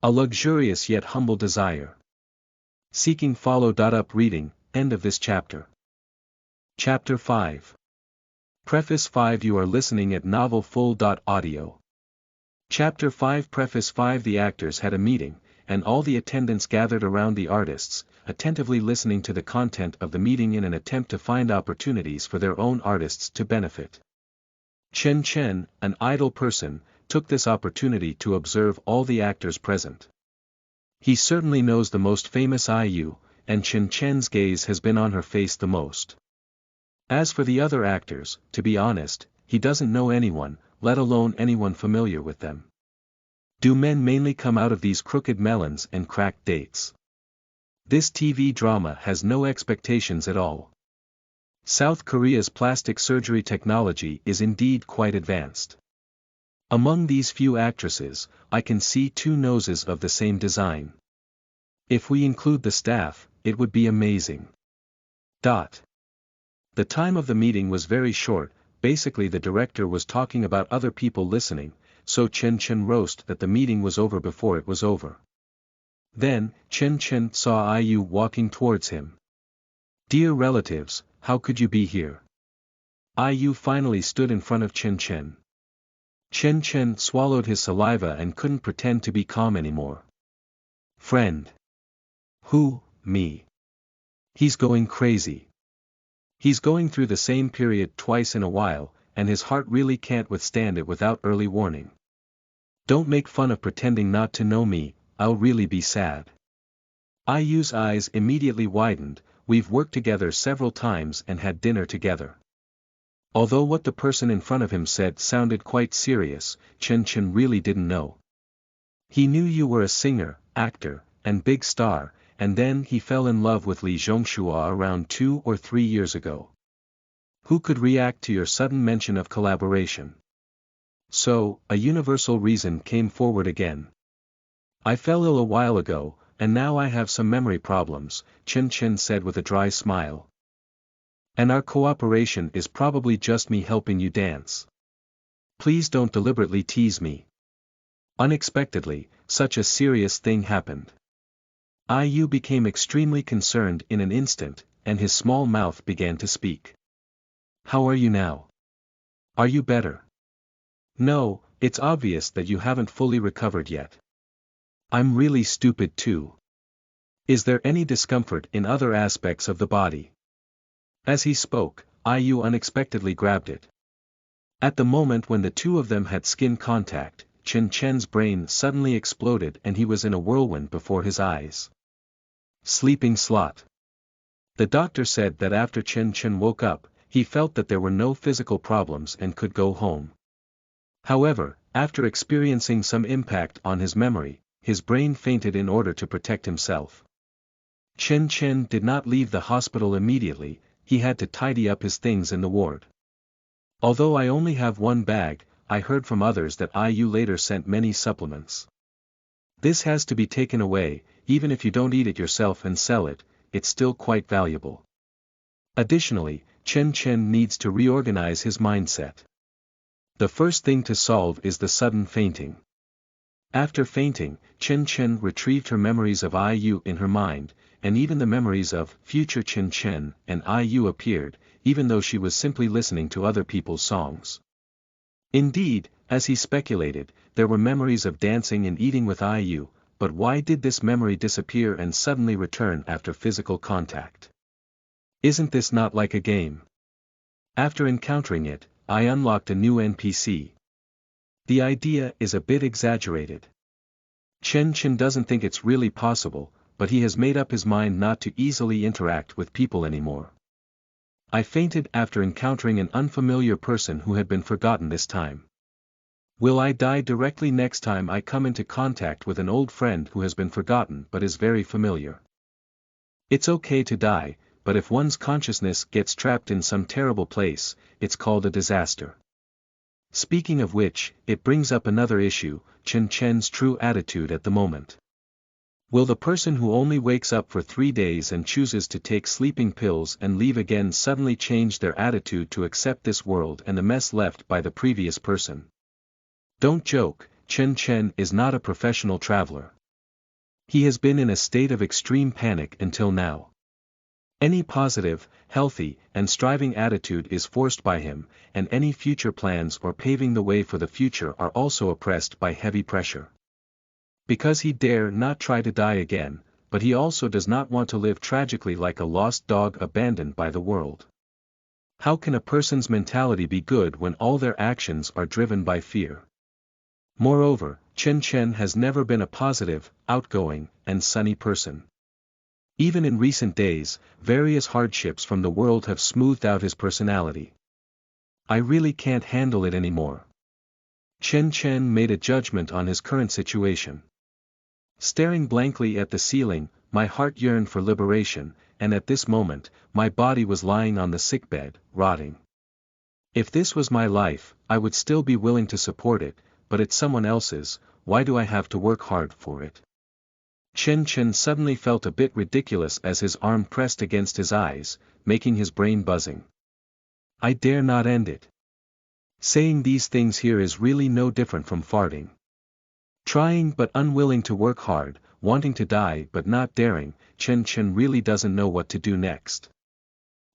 A luxurious yet humble desire. Seeking follow-up reading, end of this chapter. Chapter 5. Preface 5. You are listening at Novel Full.audio. Chapter 5. Preface 5. The actors had a meeting, and all the attendants gathered around the artists, attentively listening to the content of the meeting in an attempt to find opportunities for their own artists to benefit. Chen Chen, an idle person, took this opportunity to observe all the actors present. He certainly knows the most famous IU, and Chen Chen's gaze has been on her face the most. As for the other actors, to be honest, he doesn't know anyone, let alone anyone familiar with them. Do men mainly come out of these crooked melons and cracked dates? This TV drama has no expectations at all. South Korea's plastic surgery technology is indeed quite advanced. Among these few actresses, I can see 2 noses of the same design. If we include the staff, it would be amazing. The time of the meeting was very short, basically the director was talking about other people listening, so Chen Chen roast that the meeting was over before it was over. Then, Chen Chen saw IU walking towards him. "Dear relatives, how could you be here?" IU finally stood in front of Chen Chen. Chen Chen swallowed his saliva and couldn't pretend to be calm anymore. "Friend." "Who, me?" "He's going crazy. He's going through the same period twice in a while, and his heart really can't withstand it without early warning. Don't make fun of pretending not to know me, I'll really be sad." IU's eyes immediately widened. "We've worked together several times and had dinner together." Although what the person in front of him said sounded quite serious, Chen Chen really didn't know. He knew you were a singer, actor, and big star, and then he fell in love with Li Zhongxua around 2 or 3 years ago. Who could react to your sudden mention of collaboration? So, a universal reason came forward again. "I fell ill a while ago, and now I have some memory problems," Chen Chen said with a dry smile. "And our cooperation is probably just me helping you dance. Please don't deliberately tease me." Unexpectedly, such a serious thing happened. IU became extremely concerned in an instant, and his small mouth began to speak. "How are you now? Are you better?" "No, it's obvious that you haven't fully recovered yet." "I'm really stupid too. Is there any discomfort in other aspects of the body?" As he spoke, IU unexpectedly grabbed it. At the moment when the two of them had skin contact, Chen Chen's brain suddenly exploded and he was in a whirlwind before his eyes. Sleeping slot. The doctor said that after Chen Chen woke up, he felt that there were no physical problems and could go home. However, after experiencing some impact on his memory, his brain fainted in order to protect himself. Chen Chen did not leave the hospital immediately, he had to tidy up his things in the ward. "Although I only have one bag, I heard from others that IU later sent many supplements. This has to be taken away, even if you don't eat it yourself and sell it, it's still quite valuable." Additionally, Chen Chen needs to reorganize his mindset. The first thing to solve is the sudden fainting. After fainting, Chen Chen retrieved her memories of IU in her mind, and even the memories of future Chen Chen and IU appeared, even though she was simply listening to other people's songs. Indeed, as he speculated, there were memories of dancing and eating with IU, but why did this memory disappear and suddenly return after physical contact? Isn't this not like a game? After encountering it, I unlocked a new NPC. The idea is a bit exaggerated. Chen Chen doesn't think it's really possible, but he has made up his mind not to easily interact with people anymore. I fainted after encountering an unfamiliar person who had been forgotten this time. Will I die directly next time I come into contact with an old friend who has been forgotten but is very familiar? It's okay to die, but if one's consciousness gets trapped in some terrible place, it's called a disaster. Speaking of which, it brings up another issue, Chen Chen's true attitude at the moment. Will the person who only wakes up for 3 days and chooses to take sleeping pills and leave again suddenly change their attitude to accept this world and the mess left by the previous person? Don't joke, Chen Chen is not a professional traveler. He has been in a state of extreme panic until now. Any positive, healthy, and striving attitude is forced by him, and any future plans or paving the way for the future are also oppressed by heavy pressure. Because he dare not try to die again, but he also does not want to live tragically like a lost dog abandoned by the world. How can a person's mentality be good when all their actions are driven by fear? Moreover, Chen Chen has never been a positive, outgoing, and sunny person. Even in recent days, various hardships from the world have smoothed out his personality. I really can't handle it anymore. Chen Chen made a judgment on his current situation. Staring blankly at the ceiling, my heart yearned for liberation, and at this moment, my body was lying on the sickbed, rotting. If this was my life, I would still be willing to support it, but it's someone else's, why do I have to work hard for it? Chen Chen suddenly felt a bit ridiculous as his arm pressed against his eyes, making his brain buzzing. I dare not end it. Saying these things here is really no different from farting. Trying but unwilling to work hard, wanting to die but not daring. Chen Chen really doesn't know what to do next.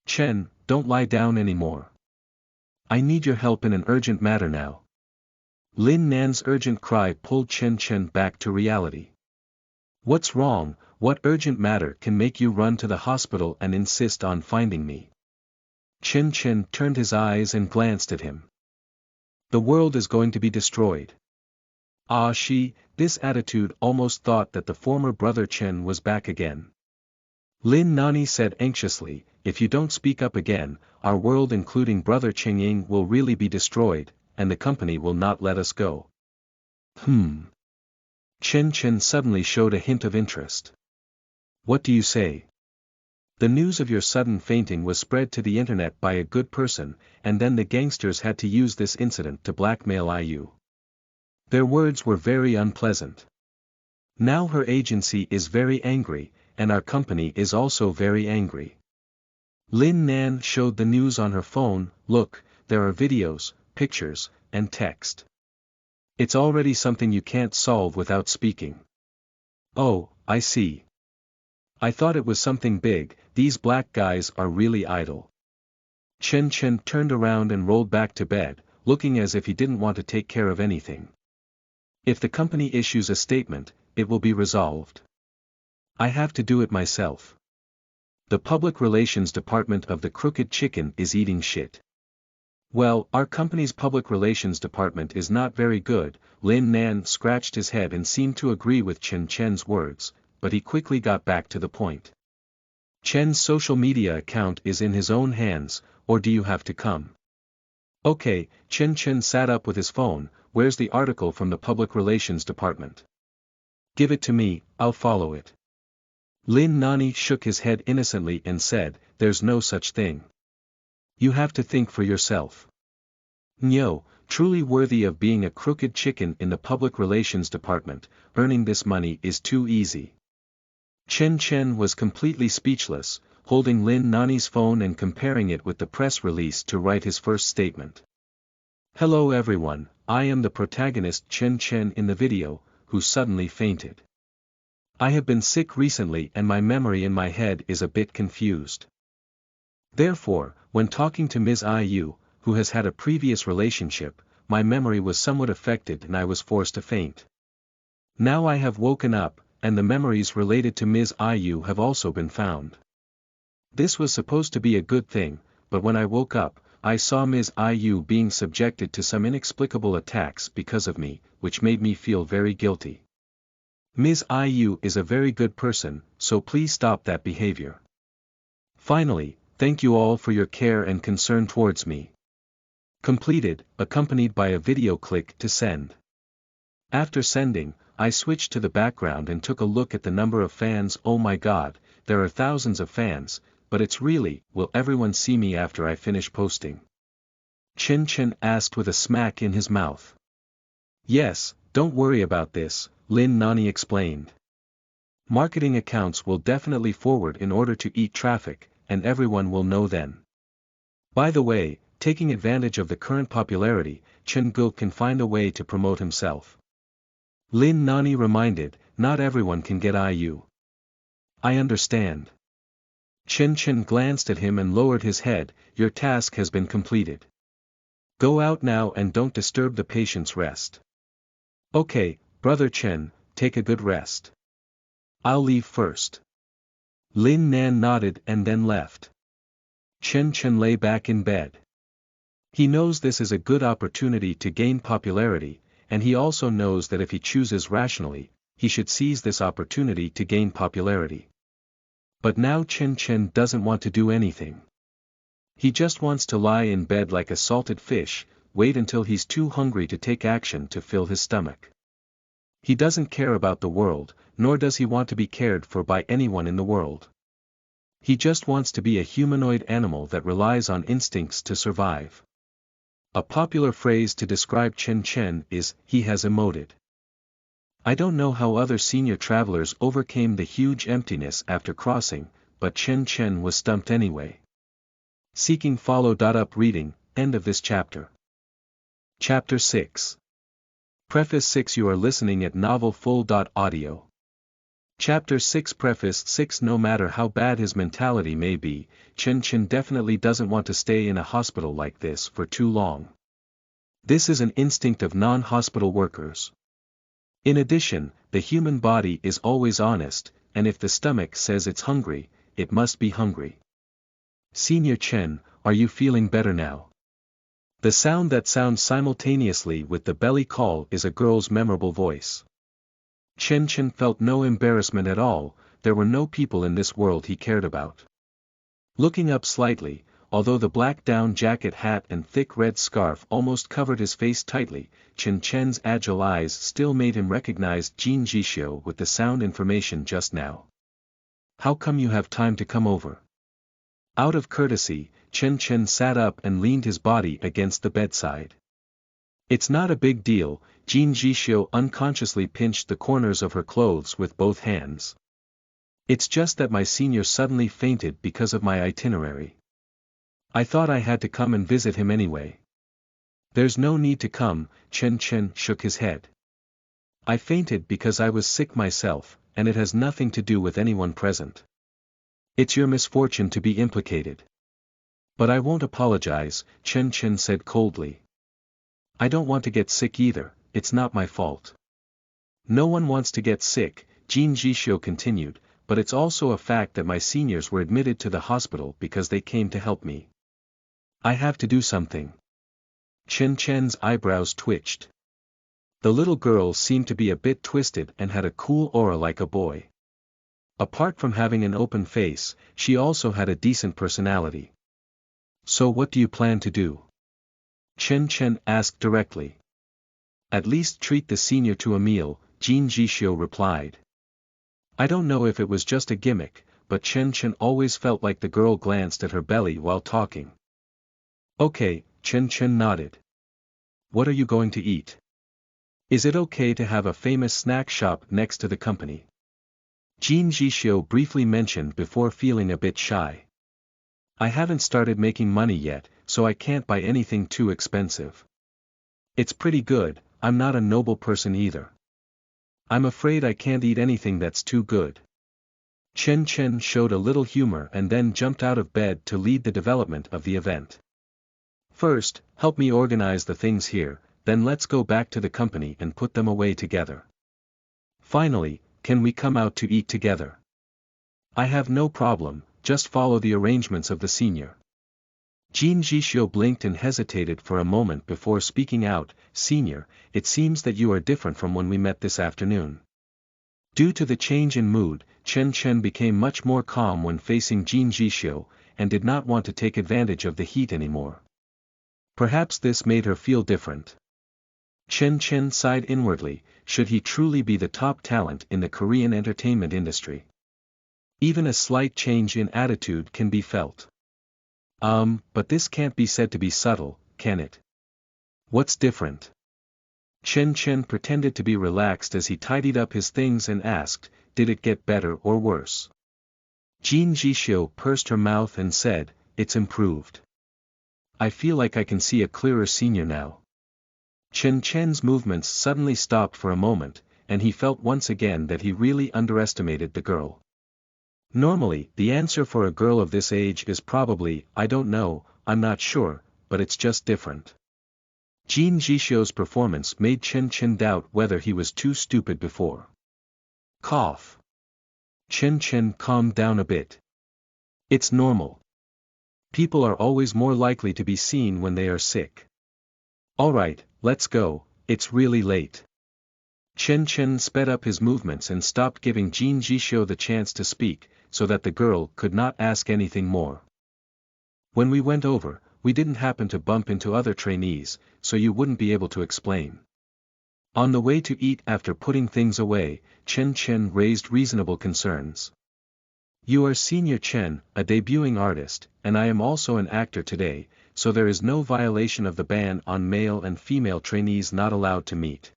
Chen, don't lie down anymore. I need your help in an urgent matter now. Lin Nan's urgent cry pulled Chen Chen back to reality. What's wrong? What urgent matter can make you run to the hospital and insist on finding me? Chen Chen turned his eyes and glanced at him. The world is going to be destroyed. This attitude almost thought that the former brother Chen was back again. Lin Nani said anxiously, if you don't speak up again, our world including brother Chengying will really be destroyed, and the company will not let us go. Chen Chen suddenly showed a hint of interest. What do you say? The news of your sudden fainting was spread to the internet by a good person, and then the gangsters had to use this incident to blackmail you. Their words were very unpleasant. Now her agency is very angry, and our company is also very angry. Lin Nan showed the news on her phone. Look, there are videos, pictures, and text. It's already something you can't solve without speaking. Oh, I see. I thought it was something big. These black guys are really idle. Chen Chen turned around and rolled back to bed, looking as if he didn't want to take care of anything. If the company issues a statement, it will be resolved. I have to do it myself. The public relations department of the Crooked Chicken is eating shit. Well, our company's public relations department is not very good. Lin Nan scratched his head and seemed to agree with Chen Chen's words, but he quickly got back to the point. Chen's social media account is in his own hands, or do you have to come? Okay, Chen Chen sat up with his phone. Where's the article from the public relations department? Give it to me, I'll follow it. Lin Nani shook his head innocently and said, there's no such thing. You have to think for yourself. No, truly worthy of being a crooked chicken in the public relations department, earning this money is too easy. Chen Chen was completely speechless, holding Lin Nani's phone and comparing it with the press release to write his first statement. Hello everyone, I am the protagonist Chen Chen in the video, who suddenly fainted. I have been sick recently and my memory in my head is a bit confused. Therefore, when talking to Ms. IU, who has had a previous relationship, my memory was somewhat affected and I was forced to faint. Now I have woken up, and the memories related to Ms. IU have also been found. This was supposed to be a good thing, but when I woke up, I saw Ms. IU being subjected to some inexplicable attacks because of me, which made me feel very guilty. Ms. IU is a very good person, so please stop that behavior. Finally, thank you all for your care and concern towards me. Completed, accompanied by a video click to send. After sending, I switched to the background and took a look at the number of fans. Oh my god, there are thousands of fans, but it's really, will everyone see me after I finish posting? Chen Chen asked with a smack in his mouth. Yes, don't worry about this, Lin Nani explained. Marketing accounts will definitely forward in order to eat traffic, and everyone will know then. By the way, taking advantage of the current popularity, Chen Gu can find a way to promote himself. Lin Nani reminded, not everyone can get IU. I understand. Chen Chen glanced at him and lowered his head, your task has been completed. Go out now and don't disturb the patient's rest. Okay, brother Chen, take a good rest. I'll leave first. Lin Nan nodded and then left. Chen Chen lay back in bed. He knows this is a good opportunity to gain popularity, and he also knows that if he chooses rationally, he should seize this opportunity to gain popularity. But now Chen Chen doesn't want to do anything. He just wants to lie in bed like a salted fish, wait until he's too hungry to take action to fill his stomach. He doesn't care about the world, nor does he want to be cared for by anyone in the world. He just wants to be a humanoid animal that relies on instincts to survive. A popular phrase to describe Chen Chen is, he has emoted. I don't know how other senior travelers overcame the huge emptiness after crossing, but Chen Chen was stumped anyway. Seeking follow-up reading, end of this chapter. Chapter 6. Preface 6. You are listening at novelfull.audio. Chapter 6 Preface 6 No matter how bad his mentality may be, Chen Chen definitely doesn't want to stay in a hospital like this for too long. This is an instinct of non-hospital workers. In addition, the human body is always honest, and if the stomach says it's hungry, it must be hungry. Senior Chen, are you feeling better now? The sound that sounds simultaneously with the belly call is a girl's memorable voice. Chen Chen felt no embarrassment at all, there were no people in this world he cared about. Looking up slightly, although the black down jacket hat and thick red scarf almost covered his face tightly, Chen Chen's agile eyes still made him recognize Jin Jishio with the sound information just now. How come you have time to come over? Out of courtesy, Chen Chen sat up and leaned his body against the bedside. It's not a big deal, Jin Jishio unconsciously pinched the corners of her clothes with both hands. It's just that my senior suddenly fainted because of my itinerary. I thought I had to come and visit him anyway. There's no need to come, Chen Chen shook his head. I fainted because I was sick myself, and it has nothing to do with anyone present. It's your misfortune to be implicated. But I won't apologize, Chen Chen said coldly. I don't want to get sick either, it's not my fault. No one wants to get sick, Jin Jishio continued, but it's also a fact that my seniors were admitted to the hospital because they came to help me. I have to do something. Chen Chen's eyebrows twitched. The little girl seemed to be a bit twisted and had a cool aura like a boy. Apart from having an open face, she also had a decent personality. So what do you plan to do? Chen Chen asked directly. At least treat the senior to a meal, Jin Jishio replied. I don't know if it was just a gimmick, but Chen Chen always felt like the girl glanced at her belly while talking. Okay, Chen Chen nodded. What are you going to eat? Is it okay to have a famous snack shop next to the company? Jin Jishio briefly mentioned before feeling a bit shy. I haven't started making money yet, so I can't buy anything too expensive. It's pretty good, I'm not a noble person either. I'm afraid I can't eat anything that's too good. Chen Chen showed a little humor and then jumped out of bed to lead the development of the event. First, help me organize the things here, then let's go back to the company and put them away together. Finally, can we come out to eat together? I have no problem, just follow the arrangements of the senior. Jin Jishio blinked and hesitated for a moment before speaking out, Senior, it seems that you are different from when we met this afternoon. Due to the change in mood, Chen Chen became much more calm when facing Jin Jishio, and did not want to take advantage of the heat anymore. Perhaps this made her feel different. Chen Chen sighed inwardly, should he truly be the top talent in the Korean entertainment industry? Even a slight change in attitude can be felt. But this can't be said to be subtle, can it? What's different? Chen Chen pretended to be relaxed as he tidied up his things and asked, did it get better or worse? Jin Jishio pursed her mouth and said, it's improved. I feel like I can see a clearer senior now. Chen Chen's movements suddenly stopped for a moment, and he felt once again that he really underestimated the girl. Normally, the answer for a girl of this age is probably, I don't know, I'm not sure, but it's just different. Jin Jishio's performance made Chen Chen doubt whether he was too stupid before. Cough. Chen Chen calmed down a bit. It's normal. People are always more likely to be seen when they are sick. Alright, let's go, it's really late. Chen Chen sped up his movements and stopped giving Jin Jishio the chance to speak, so that the girl could not ask anything more. When we went over, we didn't happen to bump into other trainees, so you wouldn't be able to explain. On the way to eat after putting things away, Chen Chen raised reasonable concerns. You are Senior Chen, a debuting artist, and I am also an actor today, so there is no violation of the ban on male and female trainees not allowed to meet.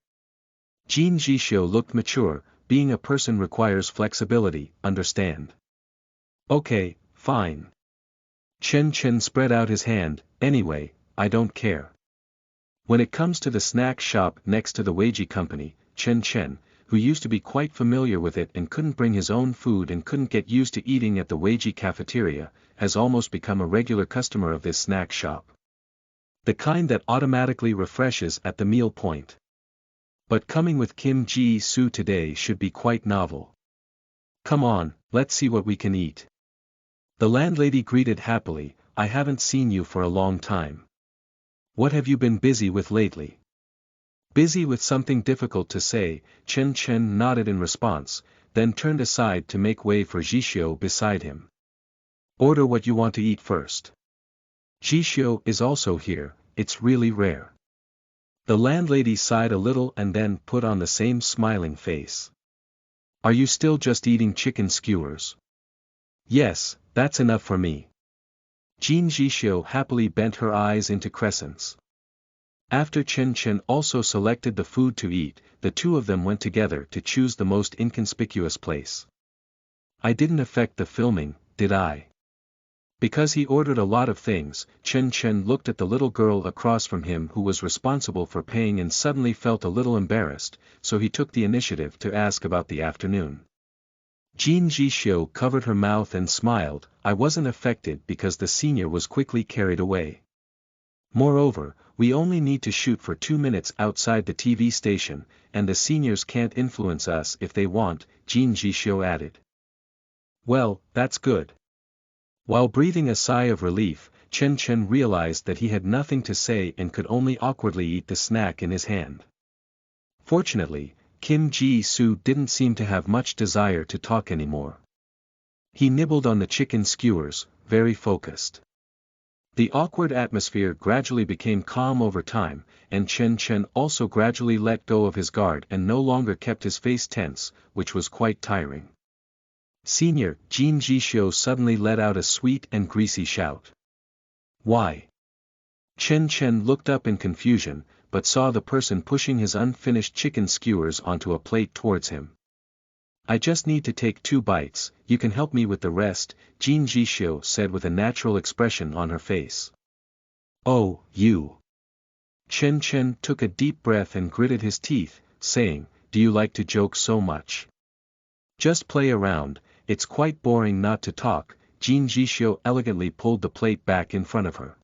Jin Jishio looked mature, being a person requires flexibility, understand? Okay, fine. Chen Chen spread out his hand, anyway, I don't care. When it comes to the snack shop next to the Weiji company, Chen Chen, who used to be quite familiar with it and couldn't bring his own food and couldn't get used to eating at the Weiji cafeteria, has almost become a regular customer of this snack shop. The kind that automatically refreshes at the meal point. But coming with Kim Ji-soo today should be quite novel. Come on, let's see what we can eat. The landlady greeted happily, I haven't seen you for a long time. What have you been busy with lately? Busy with something difficult to say, Chen Chen nodded in response, then turned aside to make way for Jishio beside him. Order what you want to eat first. Jishio is also here, it's really rare. The landlady sighed a little and then put on the same smiling face. Are you still just eating chicken skewers? Yes, that's enough for me. Jean Jishio happily bent her eyes into crescents. After Chen Chen also selected the food to eat, the two of them went together to choose the most inconspicuous place. I didn't affect the filming, did I? Because he ordered a lot of things, Chen Chen looked at the little girl across from him who was responsible for paying and suddenly felt a little embarrassed, so he took the initiative to ask about the afternoon. Jean Jishio covered her mouth and smiled, I wasn't affected because the senior was quickly carried away. Moreover, we only need to shoot for 2 minutes outside the TV station, and the seniors can't influence us if they want, Jean Jishio added. Well, that's good. While breathing a sigh of relief, Chen Chen realized that he had nothing to say and could only awkwardly eat the snack in his hand. Fortunately, Kim Ji-soo didn't seem to have much desire to talk anymore. He nibbled on the chicken skewers, very focused. The awkward atmosphere gradually became calm over time, and Chen Chen also gradually let go of his guard and no longer kept his face tense, which was quite tiring. Senior, Jean Jishio suddenly let out a sweet and greasy shout. Why? Chen Chen looked up in confusion, but saw the person pushing his unfinished chicken skewers onto a plate towards him. I just need to take 2 bites, you can help me with the rest, Jean Jishio said with a natural expression on her face. Oh, you. Chen Chen took a deep breath and gritted his teeth, saying, do you like to joke so much? Just play around, it's quite boring not to talk, Jean Jishio elegantly pulled the plate back in front of her.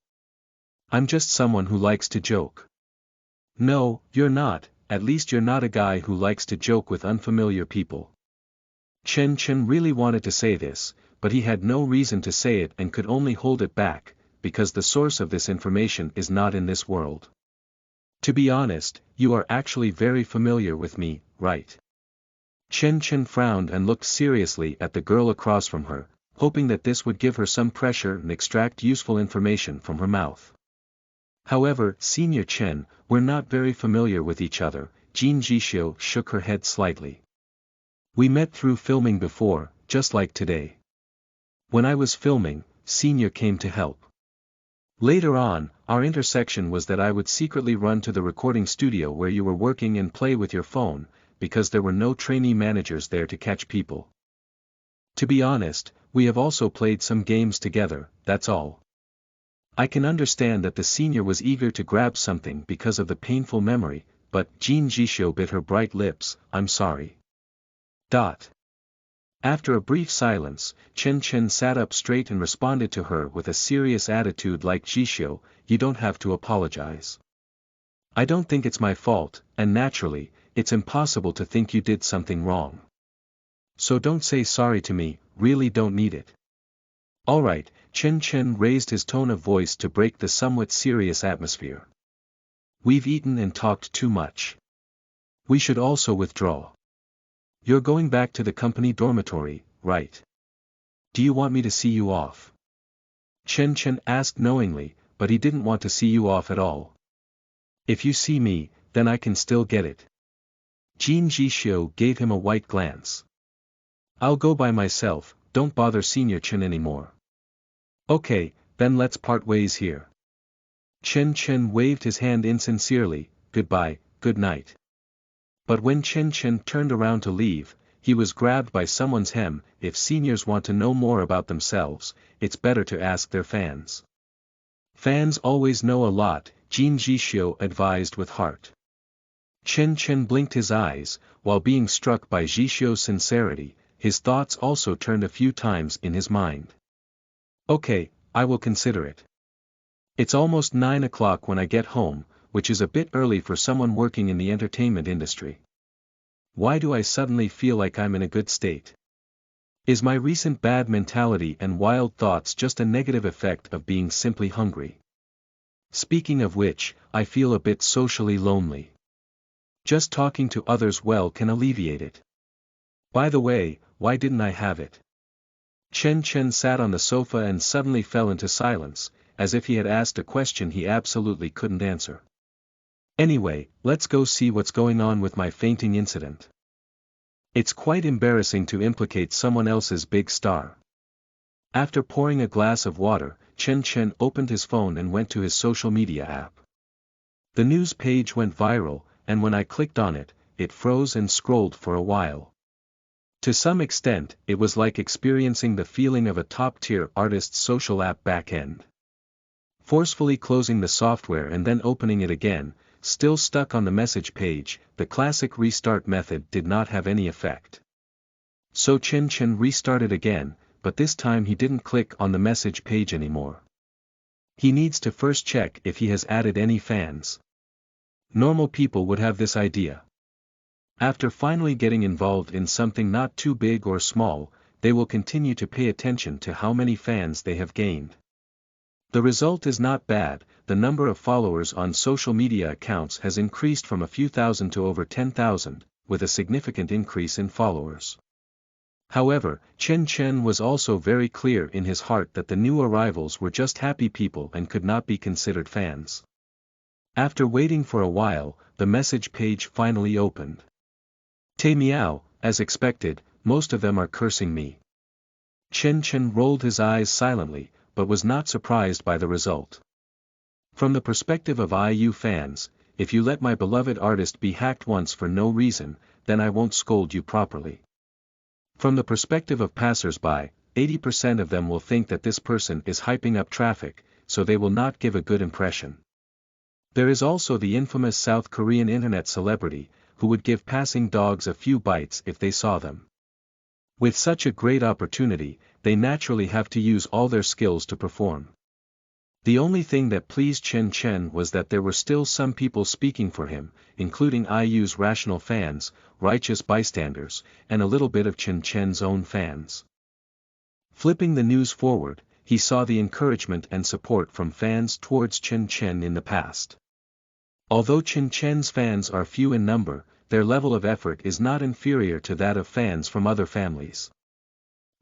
I'm just someone who likes to joke. No, you're not, at least you're not a guy who likes to joke with unfamiliar people. Chen Chen really wanted to say this, but he had no reason to say it and could only hold it back, because the source of this information is not in this world. To be honest, you are actually very familiar with me, right? Chen Chen frowned and looked seriously at the girl across from her, hoping that this would give her some pressure and extract useful information from her mouth. However, Senior Chen, we're not very familiar with each other, Jean Jishio shook her head slightly. We met through filming before, just like today. When I was filming, Senior came to help. Later on, our intersection was that I would secretly run to the recording studio where you were working and play with your phone, because there were no trainee managers there to catch people. To be honest, we have also played some games together, that's all. I can understand that the senior was eager to grab something because of the painful memory, but Jean Jishio bit her bright lips, I'm sorry. After a brief silence, Chen Chen sat up straight and responded to her with a serious attitude like Jishio, you don't have to apologize. I don't think it's my fault, and naturally, it's impossible to think you did something wrong. So don't say sorry to me, really don't need it. Alright, Chen Chen raised his tone of voice to break the somewhat serious atmosphere. We've eaten and talked too much. We should also withdraw. You're going back to the company dormitory, right? Do you want me to see you off? Chen Chen asked knowingly, but he didn't want to see you off at all. If you see me, then I can still get it. Jean Jishio gave him a white glance. I'll go by myself, don't bother Senior Chen anymore. Okay, then let's part ways here. Chen Chen waved his hand insincerely, goodbye, good night. But when Chen Chen turned around to leave, he was grabbed by someone's hem, if seniors want to know more about themselves, it's better to ask their fans. Fans always know a lot, Jean Jishio advised with heart. Chen Chen blinked his eyes, while being struck by Jishio's sincerity, his thoughts also turned a few times in his mind. Okay, I will consider it. It's almost 9 o'clock when I get home, which is a bit early for someone working in the entertainment industry. Why do I suddenly feel like I'm in a good state? Is my recent bad mentality and wild thoughts just a negative effect of being simply hungry? Speaking of which, I feel a bit socially lonely. Just talking to others well can alleviate it. By the way, why didn't I have it? Chen Chen sat on the sofa and suddenly fell into silence, as if he had asked a question he absolutely couldn't answer. Anyway, let's go see what's going on with my fainting incident. It's quite embarrassing to implicate someone else's big star. After pouring a glass of water, Chen Chen opened his phone and went to his social media app. The news page went viral, and when I clicked on it, it froze and scrolled for a while. To some extent, it was like experiencing the feeling of a top-tier artist's social app backend. Forcefully closing the software and then opening it again, still stuck on the message page, the classic restart method did not have any effect. So Chen Chen restarted again, but this time he didn't click on the message page anymore. He needs to first check if he has added any fans. Normal people would have this idea. After finally getting involved in something not too big or small, they will continue to pay attention to how many fans they have gained. The result is not bad. The number of followers on social media accounts has increased from a few thousand to over 10,000, with a significant increase in followers. However, Chen Chen was also very clear in his heart that the new arrivals were just happy people and could not be considered fans. After waiting for a while, the message page finally opened. Te meow, as expected, most of them are cursing me. Chen Chen rolled his eyes silently, but was not surprised by the result. From the perspective of IU fans, if you let my beloved artist be hacked once for no reason, then I won't scold you properly. From the perspective of passers-by, 80% of them will think that this person is hyping up traffic, so they will not give a good impression. There is also the infamous South Korean internet celebrity, who would give passing dogs a few bites if they saw them. With such a great opportunity, they naturally have to use all their skills to perform. The only thing that pleased Chen Chen was that there were still some people speaking for him, including IU's rational fans, righteous bystanders, and a little bit of Chen Chen's own fans. Flipping the news forward, he saw the encouragement and support from fans towards Chen Chen in the past. Although Chen Chen's fans are few in number, their level of effort is not inferior to that of fans from other families.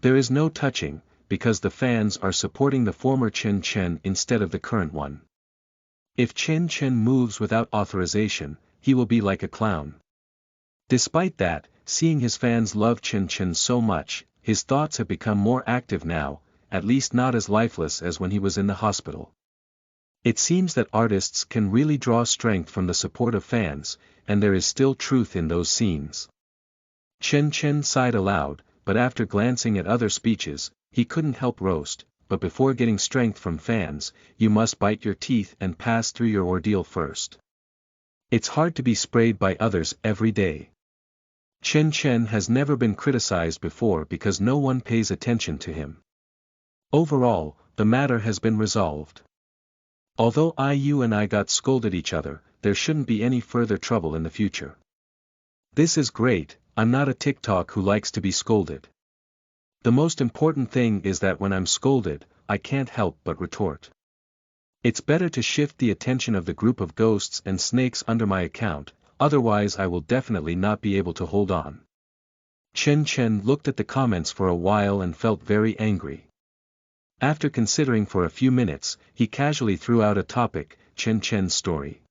There is no touching, because the fans are supporting the former Chen Chen instead of the current one. If Chen Chen moves without authorization, he will be like a clown. Despite that, seeing his fans love Chen Chen so much, his thoughts have become more active now, at least not as lifeless as when he was in the hospital. It seems that artists can really draw strength from the support of fans, and there is still truth in those scenes. Chen Chen sighed aloud, but after glancing at other speeches, he couldn't help roast, but before getting strength from fans, you must bite your teeth and pass through your ordeal first. It's hard to be sprayed by others every day. Chen Chen has never been criticized before because no one pays attention to him. Overall, the matter has been resolved. Although IU and I got scolded each other, there shouldn't be any further trouble in the future. This is great. I'm not a TikTok who likes to be scolded. The most important thing is that when I'm scolded, I can't help but retort. It's better to shift the attention of the group of ghosts and snakes under my account, otherwise I will definitely not be able to hold on. Chen Chen looked at the comments for a while and felt very angry. After considering for a few minutes, he casually threw out a topic, Chen Chen's story.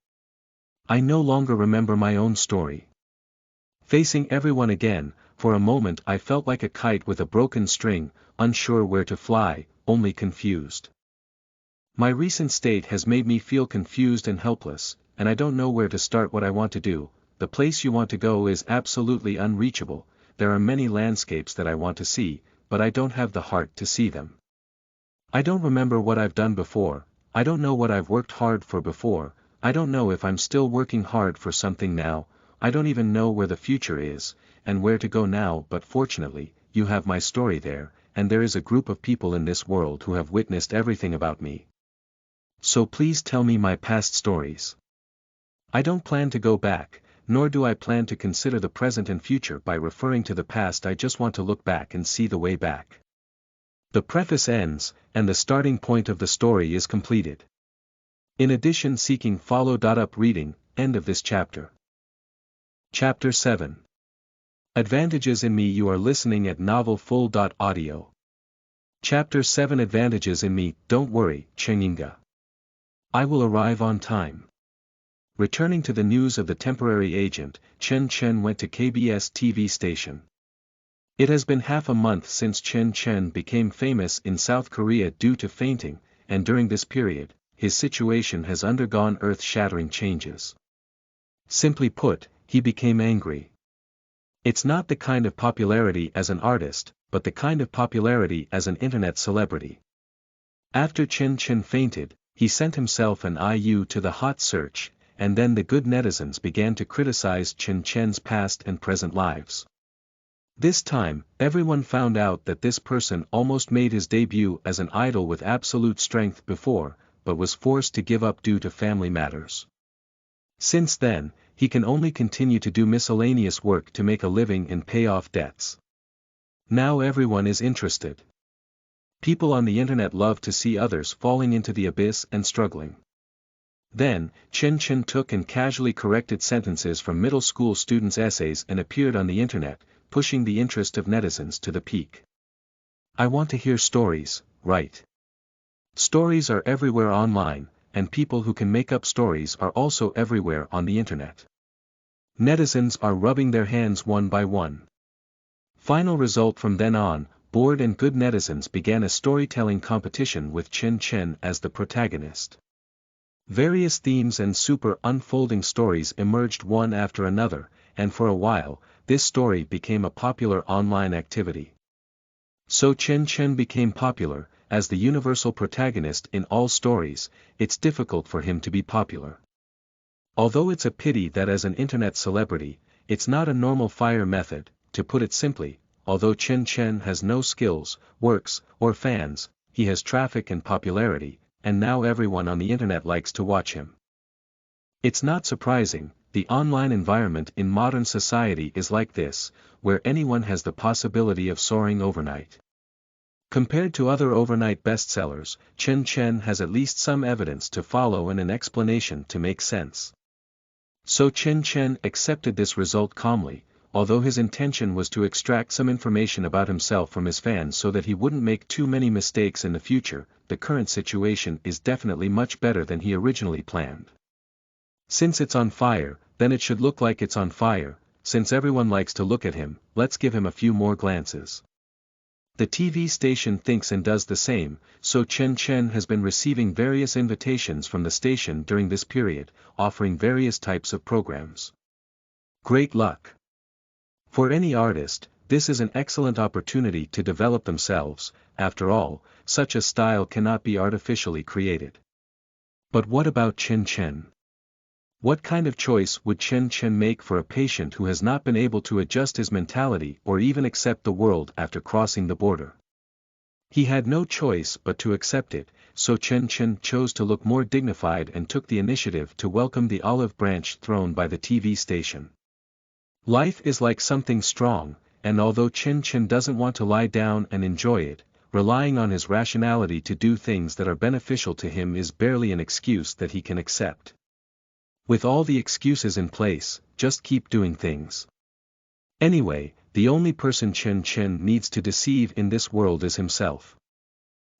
I no longer remember my own story. Facing everyone again, for a moment I felt like a kite with a broken string, unsure where to fly, only confused. My recent state has made me feel confused and helpless, and I don't know where to start what I want to do. The place you want to go is absolutely unreachable. There are many landscapes that I want to see, but I don't have the heart to see them. I don't remember what I've done before, I don't know what I've worked hard for before, I don't know if I'm still working hard for something now, I don't even know where the future is, and where to go now, but fortunately, you have my story there, and there is a group of people in this world who have witnessed everything about me. So please tell me my past stories. I don't plan to go back, nor do I plan to consider the present and future by referring to the past. I just want to look back and see the way back. The preface ends, and the starting point of the story is completed. In addition, seeking follow-up reading, end of this chapter. Chapter 7. Advantages in me. You are listening at novelfull.audio. Chapter 7. Advantages in me. Don't worry, Chenginga. I will arrive on time. Returning to the news of the temporary agent, Chen Chen went to KBS TV station. It has been half a month since Chen Chen became famous in South Korea due to fainting, and during this period, his situation has undergone earth-shattering changes. Simply put, he became angry. It's not the kind of popularity as an artist, but the kind of popularity as an internet celebrity. After Chen Chen fainted, he sent himself an IU to the hot search, and then the good netizens began to criticize Chen Chen's past and present lives. This time, everyone found out that this person almost made his debut as an idol with absolute strength before, but was forced to give up due to family matters. Since then, he can only continue to do miscellaneous work to make a living and pay off debts. Now everyone is interested. People on the internet love to see others falling into the abyss and struggling. Then, Chen Chen took and casually corrected sentences from middle school students' essays and appeared on the internet, pushing the interest of netizens to the peak. I want to hear stories, right? Stories are everywhere online, and people who can make up stories are also everywhere on the internet. Netizens are rubbing their hands one by one. Final result: from then on, bored and good netizens began a storytelling competition with Chen Chen as the protagonist. Various themes and super unfolding stories emerged one after another, and for a while, this story became a popular online activity. So Chen Chen became popular. As the universal protagonist in all stories, it's difficult for him to be popular. Although it's a pity that as an internet celebrity, it's not a normal fire method. To put it simply, although Chen Chen has no skills, works, or fans, he has traffic and popularity, and now everyone on the internet likes to watch him. It's not surprising, the online environment in modern society is like this, where anyone has the possibility of soaring overnight. Compared to other overnight bestsellers, Chen Chen has at least some evidence to follow and an explanation to make sense. So Chen Chen accepted this result calmly, although his intention was to extract some information about himself from his fans so that he wouldn't make too many mistakes in the future. The current situation is definitely much better than he originally planned. Since it's on fire, then it should look like it's on fire. Since everyone likes to look at him, let's give him a few more glances. The TV station thinks and does the same, so Chen Chen has been receiving various invitations from the station during this period, offering various types of programs. Great luck! For any artist, this is an excellent opportunity to develop themselves. After all, such a style cannot be artificially created. But what about Chen Chen? What kind of choice would Chen Chen make for a patient who has not been able to adjust his mentality or even accept the world after crossing the border? He had no choice but to accept it, so Chen Chen chose to look more dignified and took the initiative to welcome the olive branch thrown by the TV station. Life is like something strong, and although Chen Chen doesn't want to lie down and enjoy it, relying on his rationality to do things that are beneficial to him is barely an excuse that he can accept. With all the excuses in place, just keep doing things. Anyway, the only person Chen Chen needs to deceive in this world is himself.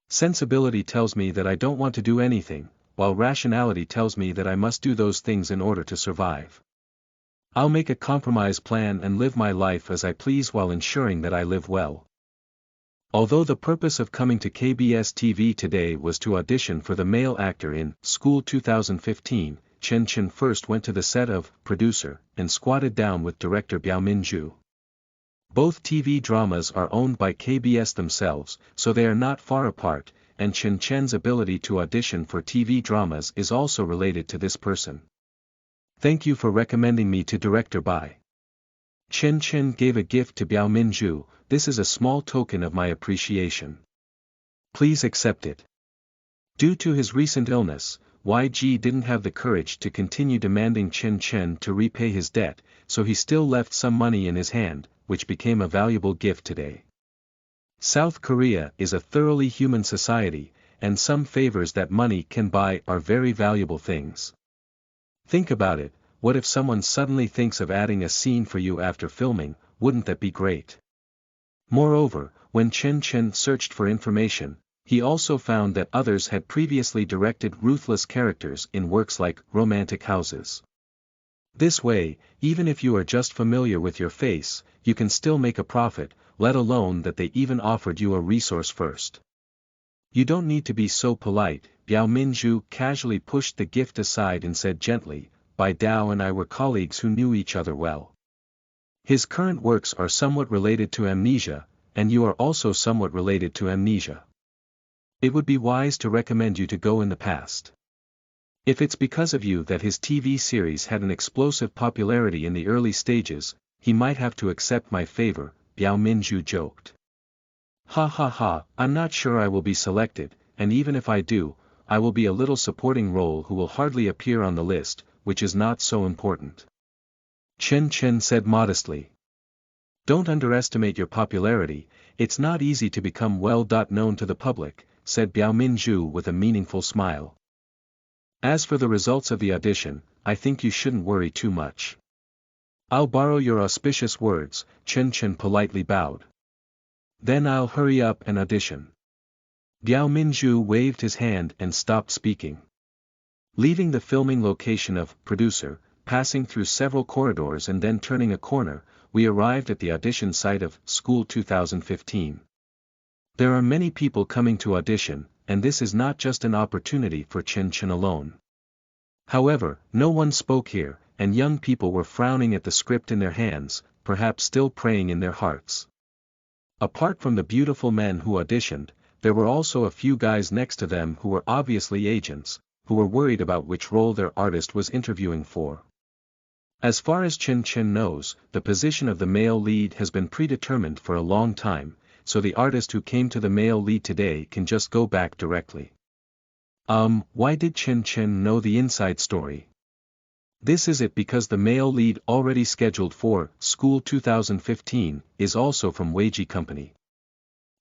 Sensibility tells me that I don't want to do anything, while rationality tells me that I must do those things in order to survive. I'll make a compromise plan and live my life as I please while ensuring that I live well. Although the purpose of coming to KBS TV today was to audition for the male actor in School 2015, Chen Chen first went to the set of Producer and squatted down with director Biao Minju. Both TV dramas are owned by KBS themselves, so they are not far apart, and Chen Chen's ability to audition for TV dramas is also related to this person. Thank you for recommending me to director Bai. Chen Chen gave a gift to Biao Minju. This is a small token of my appreciation. Please accept it. Due to his recent illness, YG didn't have the courage to continue demanding Chen Chen to repay his debt, so he still left some money in his hand, which became a valuable gift today. South Korea is a thoroughly human society, and some favors that money can buy are very valuable things. Think about it, what if someone suddenly thinks of adding a scene for you after filming? Wouldn't that be great? Moreover, when Chen Chen searched for information, he also found that others had previously directed ruthless characters in works like Romantic Houses. This way, even if you are just familiar with your face, you can still make a profit, let alone that they even offered you a resource first. You don't need to be so polite. Biao Minju casually pushed the gift aside and said gently, Bai Dao and I were colleagues who knew each other well. His current works are somewhat related to amnesia, and you are also somewhat related to amnesia. It would be wise to recommend you to go in the past. If it's because of you that his TV series had an explosive popularity in the early stages, he might have to accept my favor, Biao Minju joked. Ha ha ha, I'm not sure I will be selected, and even if I do, I will be a little supporting role who will hardly appear on the list, which is not so important. Chen Chen said modestly. Don't underestimate your popularity, it's not easy to become well-known to the public, said Biao Minju with a meaningful smile. As for the results of the audition, I think you shouldn't worry too much. I'll borrow your auspicious words, Chen Chen politely bowed. Then I'll hurry up and audition. Biao Minju waved his hand and stopped speaking. Leaving the filming location of Producer, passing through several corridors and then turning a corner, we arrived at the audition site of School 2015. There are many people coming to audition, and this is not just an opportunity for Chen Chen alone. However, no one spoke here, and young people were frowning at the script in their hands, perhaps still praying in their hearts. Apart from the beautiful men who auditioned, there were also a few guys next to them who were obviously agents, who were worried about which role their artist was interviewing for. As far as Chen Chen knows, the position of the male lead has been predetermined for a long time, so the artist who came to the male lead today can just go back directly. Why did Chen Chen know the inside story? This is it because the male lead already scheduled for School 2015 is also from Weiji Company.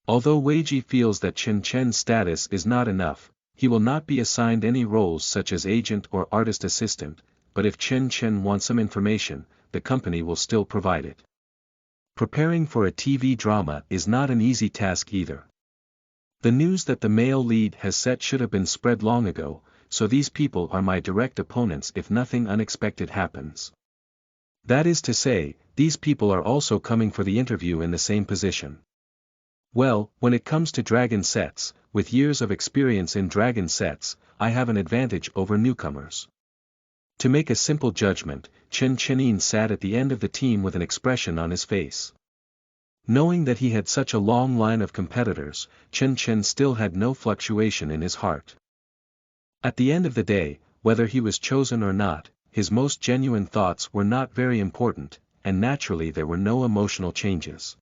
Although Weiji feels that Chen Chen's status is not enough, he will not be assigned any roles such as agent or artist assistant, but if Chen Chen wants some information, the company will still provide it. Preparing for a TV drama is not an easy task either. The news that the male lead has set should have been spread long ago, so these people are my direct opponents if nothing unexpected happens. That is to say, these people are also coming for the interview in the same position. Well, when it comes to dragon sets, with years of experience in dragon sets, I have an advantage over newcomers. To make a simple judgment, Chen Chenin sat at the end of the team with an expression on his face. Knowing that he had such a long line of competitors, Chen Chen still had no fluctuation in his heart. At the end of the day, whether he was chosen or not, his most genuine thoughts were not very important, and naturally there were no emotional changes.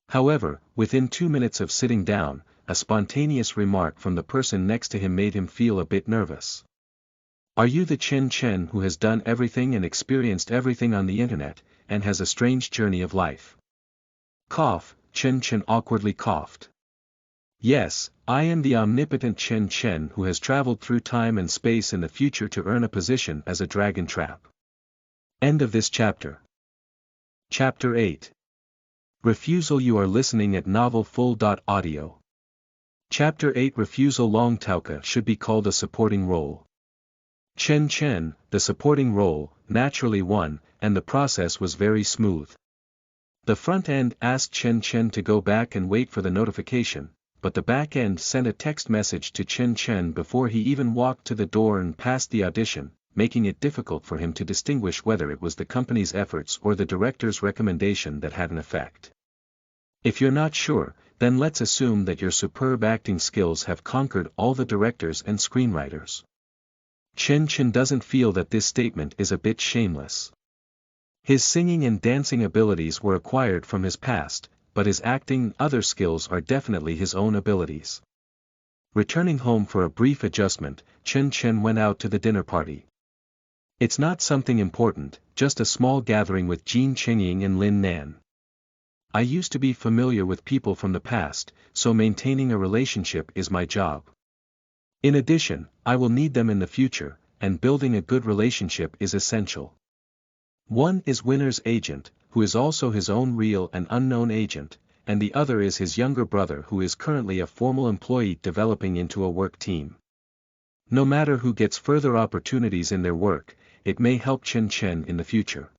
However, within 2 minutes of sitting down, a spontaneous remark from the person next to him made him feel a bit nervous. Are you the Chen Chen who has done everything and experienced everything on the internet, and has a strange journey of life? Cough, Chen Chen awkwardly coughed. Yes, I am the omnipotent Chen Chen who has traveled through time and space in the future to earn a position as a dragon trap. End of this chapter. Chapter 8. Refusal. You are listening at novelfull.audio. Chapter 8. Refusal. Long Tauka should be called a supporting role. Chen Chen, the supporting role, naturally won, and the process was very smooth. The front end asked Chen Chen to go back and wait for the notification, but the back end sent a text message to Chen Chen before he even walked to the door and passed the audition, making it difficult for him to distinguish whether it was the company's efforts or the director's recommendation that had an effect. If you're not sure, then let's assume that your superb acting skills have conquered all the directors and screenwriters. Chen Chen doesn't feel that this statement is a bit shameless. His singing and dancing abilities were acquired from his past, but his acting and other skills are definitely his own abilities. Returning home for a brief adjustment, Chen Chen went out to the dinner party. It's not something important, just a small gathering with Jean Qingying and Lin Nan. I used to be familiar with people from the past, so maintaining a relationship is my job. In addition, I will need them in the future, and building a good relationship is essential. One is Winner's agent, who is also his own real and unknown agent, and the other is his younger brother who is currently a formal employee developing into a work team. No matter who gets further opportunities in their work, it may help Chen Chen in the future.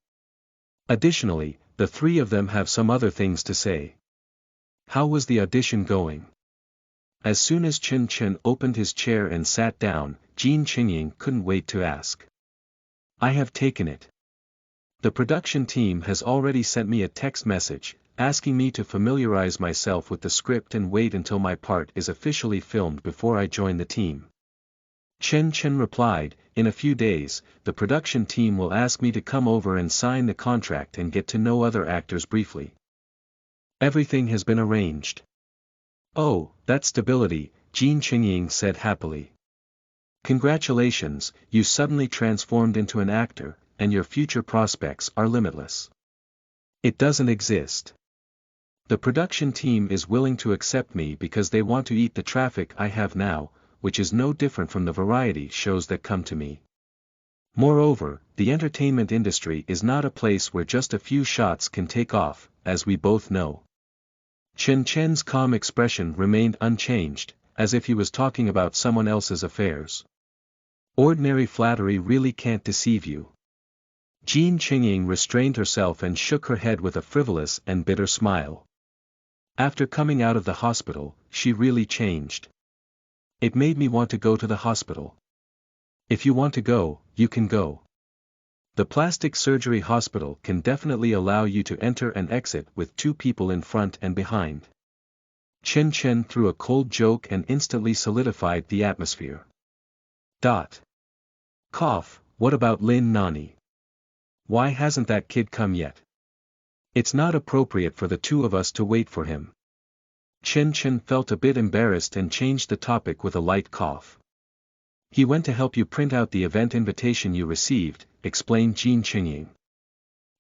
Additionally, the three of them have some other things to say. How was the audition going? As soon as Chen Chen opened his chair and sat down, Jean Qingying couldn't wait to ask. I have taken it. The production team has already sent me a text message, asking me to familiarize myself with the script and wait until my part is officially filmed before I join the team. Chen Chen replied, in a few days, the production team will ask me to come over and sign the contract and get to know other actors briefly. Everything has been arranged. Oh, that's stability, Jean Qingying said happily. Congratulations, you suddenly transformed into an actor, and your future prospects are limitless. It doesn't exist. The production team is willing to accept me because they want to eat the traffic I have now, which is no different from the variety shows that come to me. Moreover, the entertainment industry is not a place where just a few shots can take off, as we both know. Chen Chen's calm expression remained unchanged, as if he was talking about someone else's affairs. Ordinary flattery really can't deceive you. Jean Qingying restrained herself and shook her head with a frivolous and bitter smile. After coming out of the hospital, she really changed. It made me want to go to the hospital. If you want to go, you can go. The plastic surgery hospital can definitely allow you to enter and exit with two people in front and behind. Chen Chen threw a cold joke and instantly solidified the atmosphere. Cough, what about Lin Nani? Why hasn't that kid come yet? It's not appropriate for the two of us to wait for him. Chen Chen felt a bit embarrassed and changed the topic with a light cough. He went to help you print out the event invitation you received, explained Jean Qingying.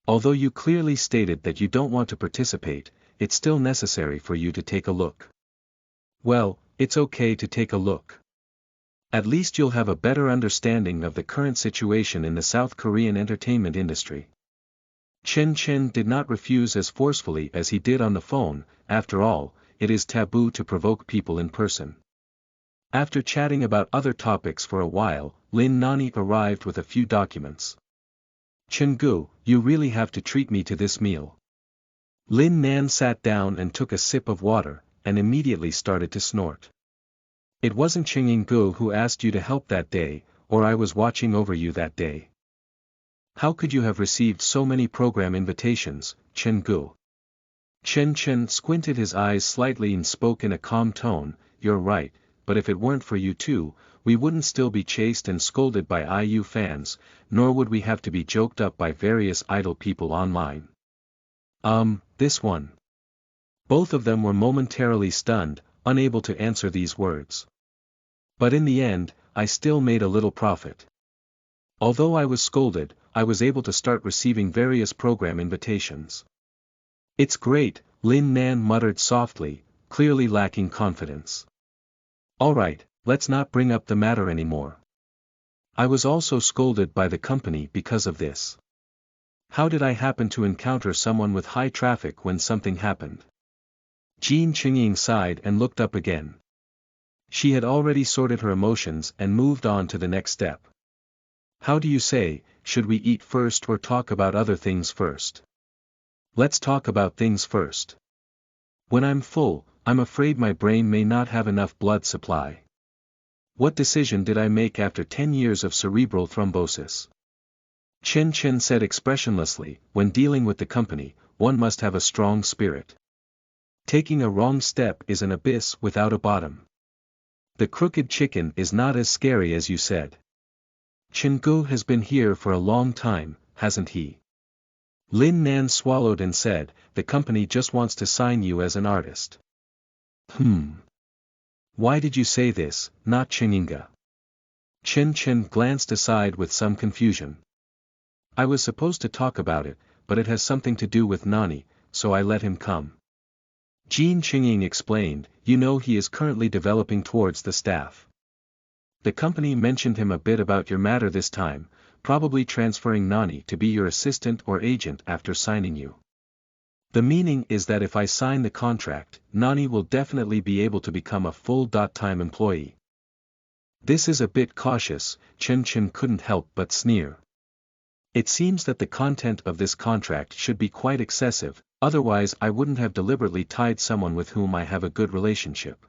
Although you clearly stated that you don't want to participate, it's still necessary for you to take a look. Well, it's okay to take a look. At least you'll have a better understanding of the current situation in the South Korean entertainment industry. Chen Chen did not refuse as forcefully as he did on the phone. After all, it is taboo to provoke people in person. After chatting about other topics for a while, Lin Nani arrived with a few documents. Chen-gu, you really have to treat me to this meal. Lin Nan sat down and took a sip of water, and immediately started to snort. It wasn't Qingying-gu who asked you to help that day, or I was watching over you that day. How could you have received so many program invitations, Chen-gu? Chen Chen squinted his eyes slightly and spoke in a calm tone, you're right, but if it weren't for you two, we wouldn't still be chased and scolded by IU fans, nor would we have to be joked up by various idol people online. This one. Both of them were momentarily stunned, unable to answer these words. But in the end, I still made a little profit. Although I was scolded, I was able to start receiving various program invitations. It's great, Lin Nan muttered softly, clearly lacking confidence. Alright, let's not bring up the matter anymore. I was also scolded by the company because of this. How did I happen to encounter someone with high traffic when something happened? Jean Qingying sighed and looked up again. She had already sorted her emotions and moved on to the next step. How do you say, should we eat first or talk about other things first? Let's talk about things first. When I'm full, I'm afraid my brain may not have enough blood supply. What decision did I make after 10 years of cerebral thrombosis? Chen Chen said expressionlessly, when dealing with the company, one must have a strong spirit. Taking a wrong step is an abyss without a bottom. The crooked chicken is not as scary as you said. Chingu has been here for a long time, hasn't he? Lin Nan swallowed and said, the company just wants to sign you as an artist. Why did you say this, not Chinyinga? Chen Chen glanced aside with some confusion. I was supposed to talk about it, but it has something to do with Nani, so I let him come. Jean Qingying explained, you know he is currently developing towards the staff. The company mentioned him a bit about your matter this time, probably transferring Nani to be your assistant or agent after signing you. The meaning is that if I sign the contract, Nani will definitely be able to become a full-time employee. This is a bit cautious, Chen Chen couldn't help but sneer. It seems that the content of this contract should be quite excessive, otherwise I wouldn't have deliberately tied someone with whom I have a good relationship.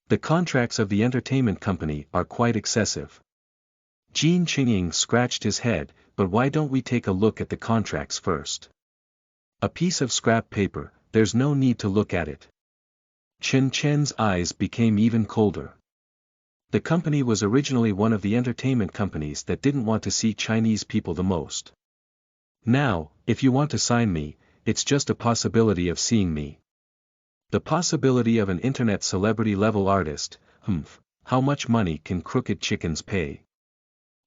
The contracts of the entertainment company are quite excessive. Jean Qingying scratched his head, but why don't we take a look at the contracts first? A piece of scrap paper, there's no need to look at it. Chen Chen's eyes became even colder. The company was originally one of the entertainment companies that didn't want to see Chinese people the most. Now, if you want to sign me, it's just a possibility of seeing me. The possibility of an internet celebrity-level artist, how much money can crooked chickens pay?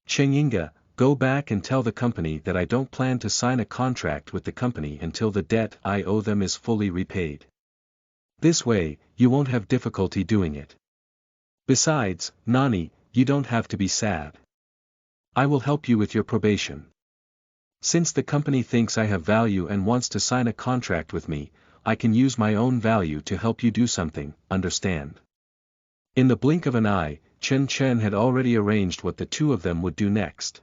Cheng Yinga, go back and tell the company that I don't plan to sign a contract with the company until the debt I owe them is fully repaid. This way, you won't have difficulty doing it. Besides, Nani, you don't have to be sad. I will help you with your probation. Since the company thinks I have value and wants to sign a contract with me, I can use my own value to help you do something, understand? In the blink of an eye, Chen Chen had already arranged what the two of them would do next.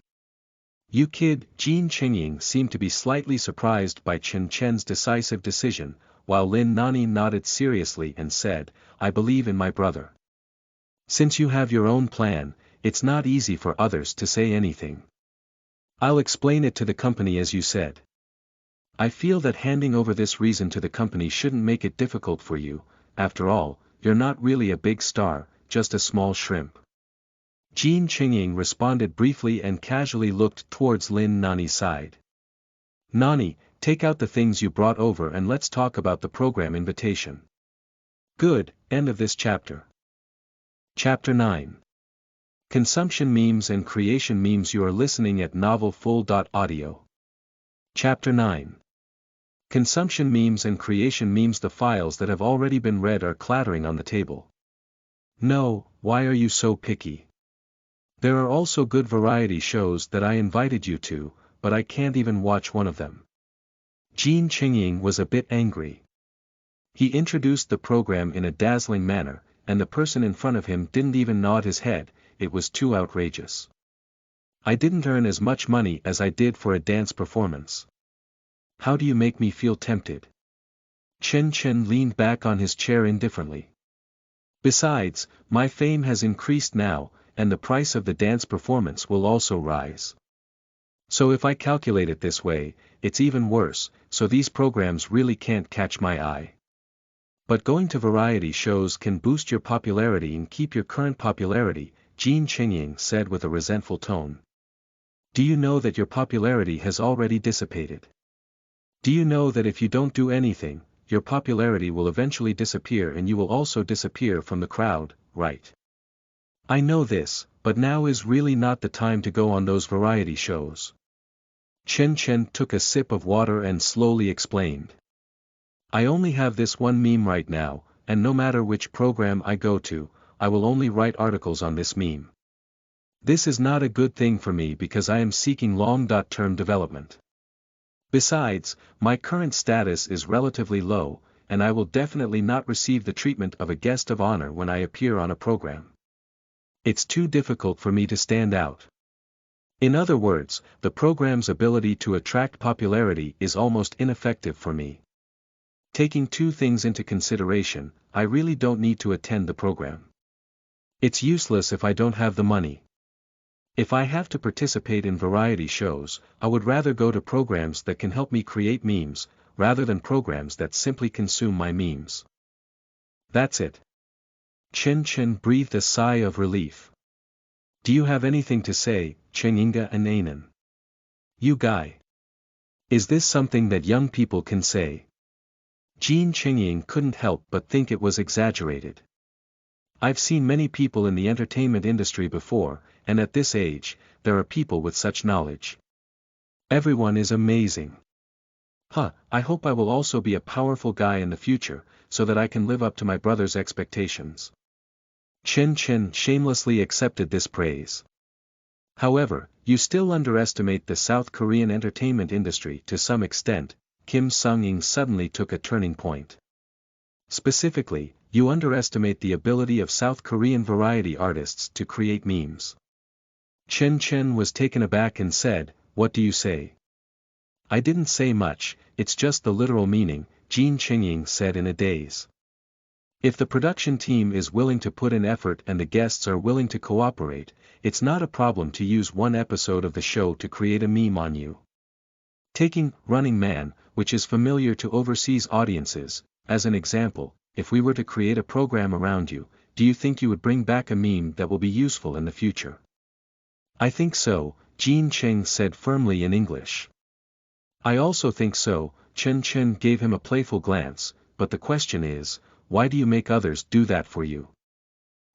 You kid, Jean Qingying seemed to be slightly surprised by Chen Chen's decisive decision, while Lin Nani nodded seriously and said, I believe in my brother. Since you have your own plan, it's not easy for others to say anything. I'll explain it to the company as you said. I feel that handing over this reason to the company shouldn't make it difficult for you, after all, you're not really a big star, just a small shrimp. Jean Qingying responded briefly and casually looked towards Lin Nani's side. Nani, take out the things you brought over and let's talk about the program invitation. Good, end of this chapter. Chapter 9. Consumption memes and creation memes. You are listening at novelfull.audio. Chapter 9. Consumption memes and creation memes. The files that have already been read are clattering on the table. No, why are you so picky? There are also good variety shows that I invited you to, but I can't even watch one of them. Jean Qingying was a bit angry. He introduced the program in a dazzling manner, and the person in front of him didn't even nod his head, it was too outrageous. I didn't earn as much money as I did for a dance performance. How do you make me feel tempted? Chen Chen leaned back on his chair indifferently. Besides, my fame has increased now, and the price of the dance performance will also rise. So if I calculate it this way, it's even worse, so these programs really can't catch my eye. But going to variety shows can boost your popularity and keep your current popularity, Jean Qingying said with a resentful tone. Do you know that your popularity has already dissipated? Do you know that if you don't do anything, your popularity will eventually disappear and you will also disappear from the crowd, right? I know this, but now is really not the time to go on those variety shows. Chen Chen took a sip of water and slowly explained. I only have this one meme right now, and no matter which program I go to, I will only write articles on this meme. This is not a good thing for me because I am seeking long-term development. Besides, my current status is relatively low, and I will definitely not receive the treatment of a guest of honor when I appear on a program. It's too difficult for me to stand out. In other words, the program's ability to attract popularity is almost ineffective for me. Taking two things into consideration, I really don't need to attend the program. It's useless if I don't have the money. If I have to participate in variety shows, I would rather go to programs that can help me create memes, rather than programs that simply consume my memes. That's it. Chen Chen breathed a sigh of relief. Do you have anything to say, Chenyinga and Anan. You guy. Is this something that young people can say? Jean Chengying couldn't help but think it was exaggerated. I've seen many people in the entertainment industry before, and at this age, there are people with such knowledge. Everyone is amazing. I hope I will also be a powerful guy in the future, so that I can live up to my brother's expectations. Chen Chen shamelessly accepted this praise. However, you still underestimate the South Korean entertainment industry to some extent. Kim Sung-ying suddenly took a turning point. Specifically, you underestimate the ability of South Korean variety artists to create memes. Chen Chen was taken aback and said, "What do you say?" "I didn't say much, it's just the literal meaning," Jean Chengying said in a daze. "If the production team is willing to put in effort and the guests are willing to cooperate, it's not a problem to use one episode of the show to create a meme on you." Taking Running Man, which is familiar to overseas audiences, as an example, if we were to create a program around you, do you think you would bring back a meme that will be useful in the future? "I think so," Jean Cheng said firmly in English. "I also think so," Chen Chen gave him a playful glance, "but the question is, why do you make others do that for you?"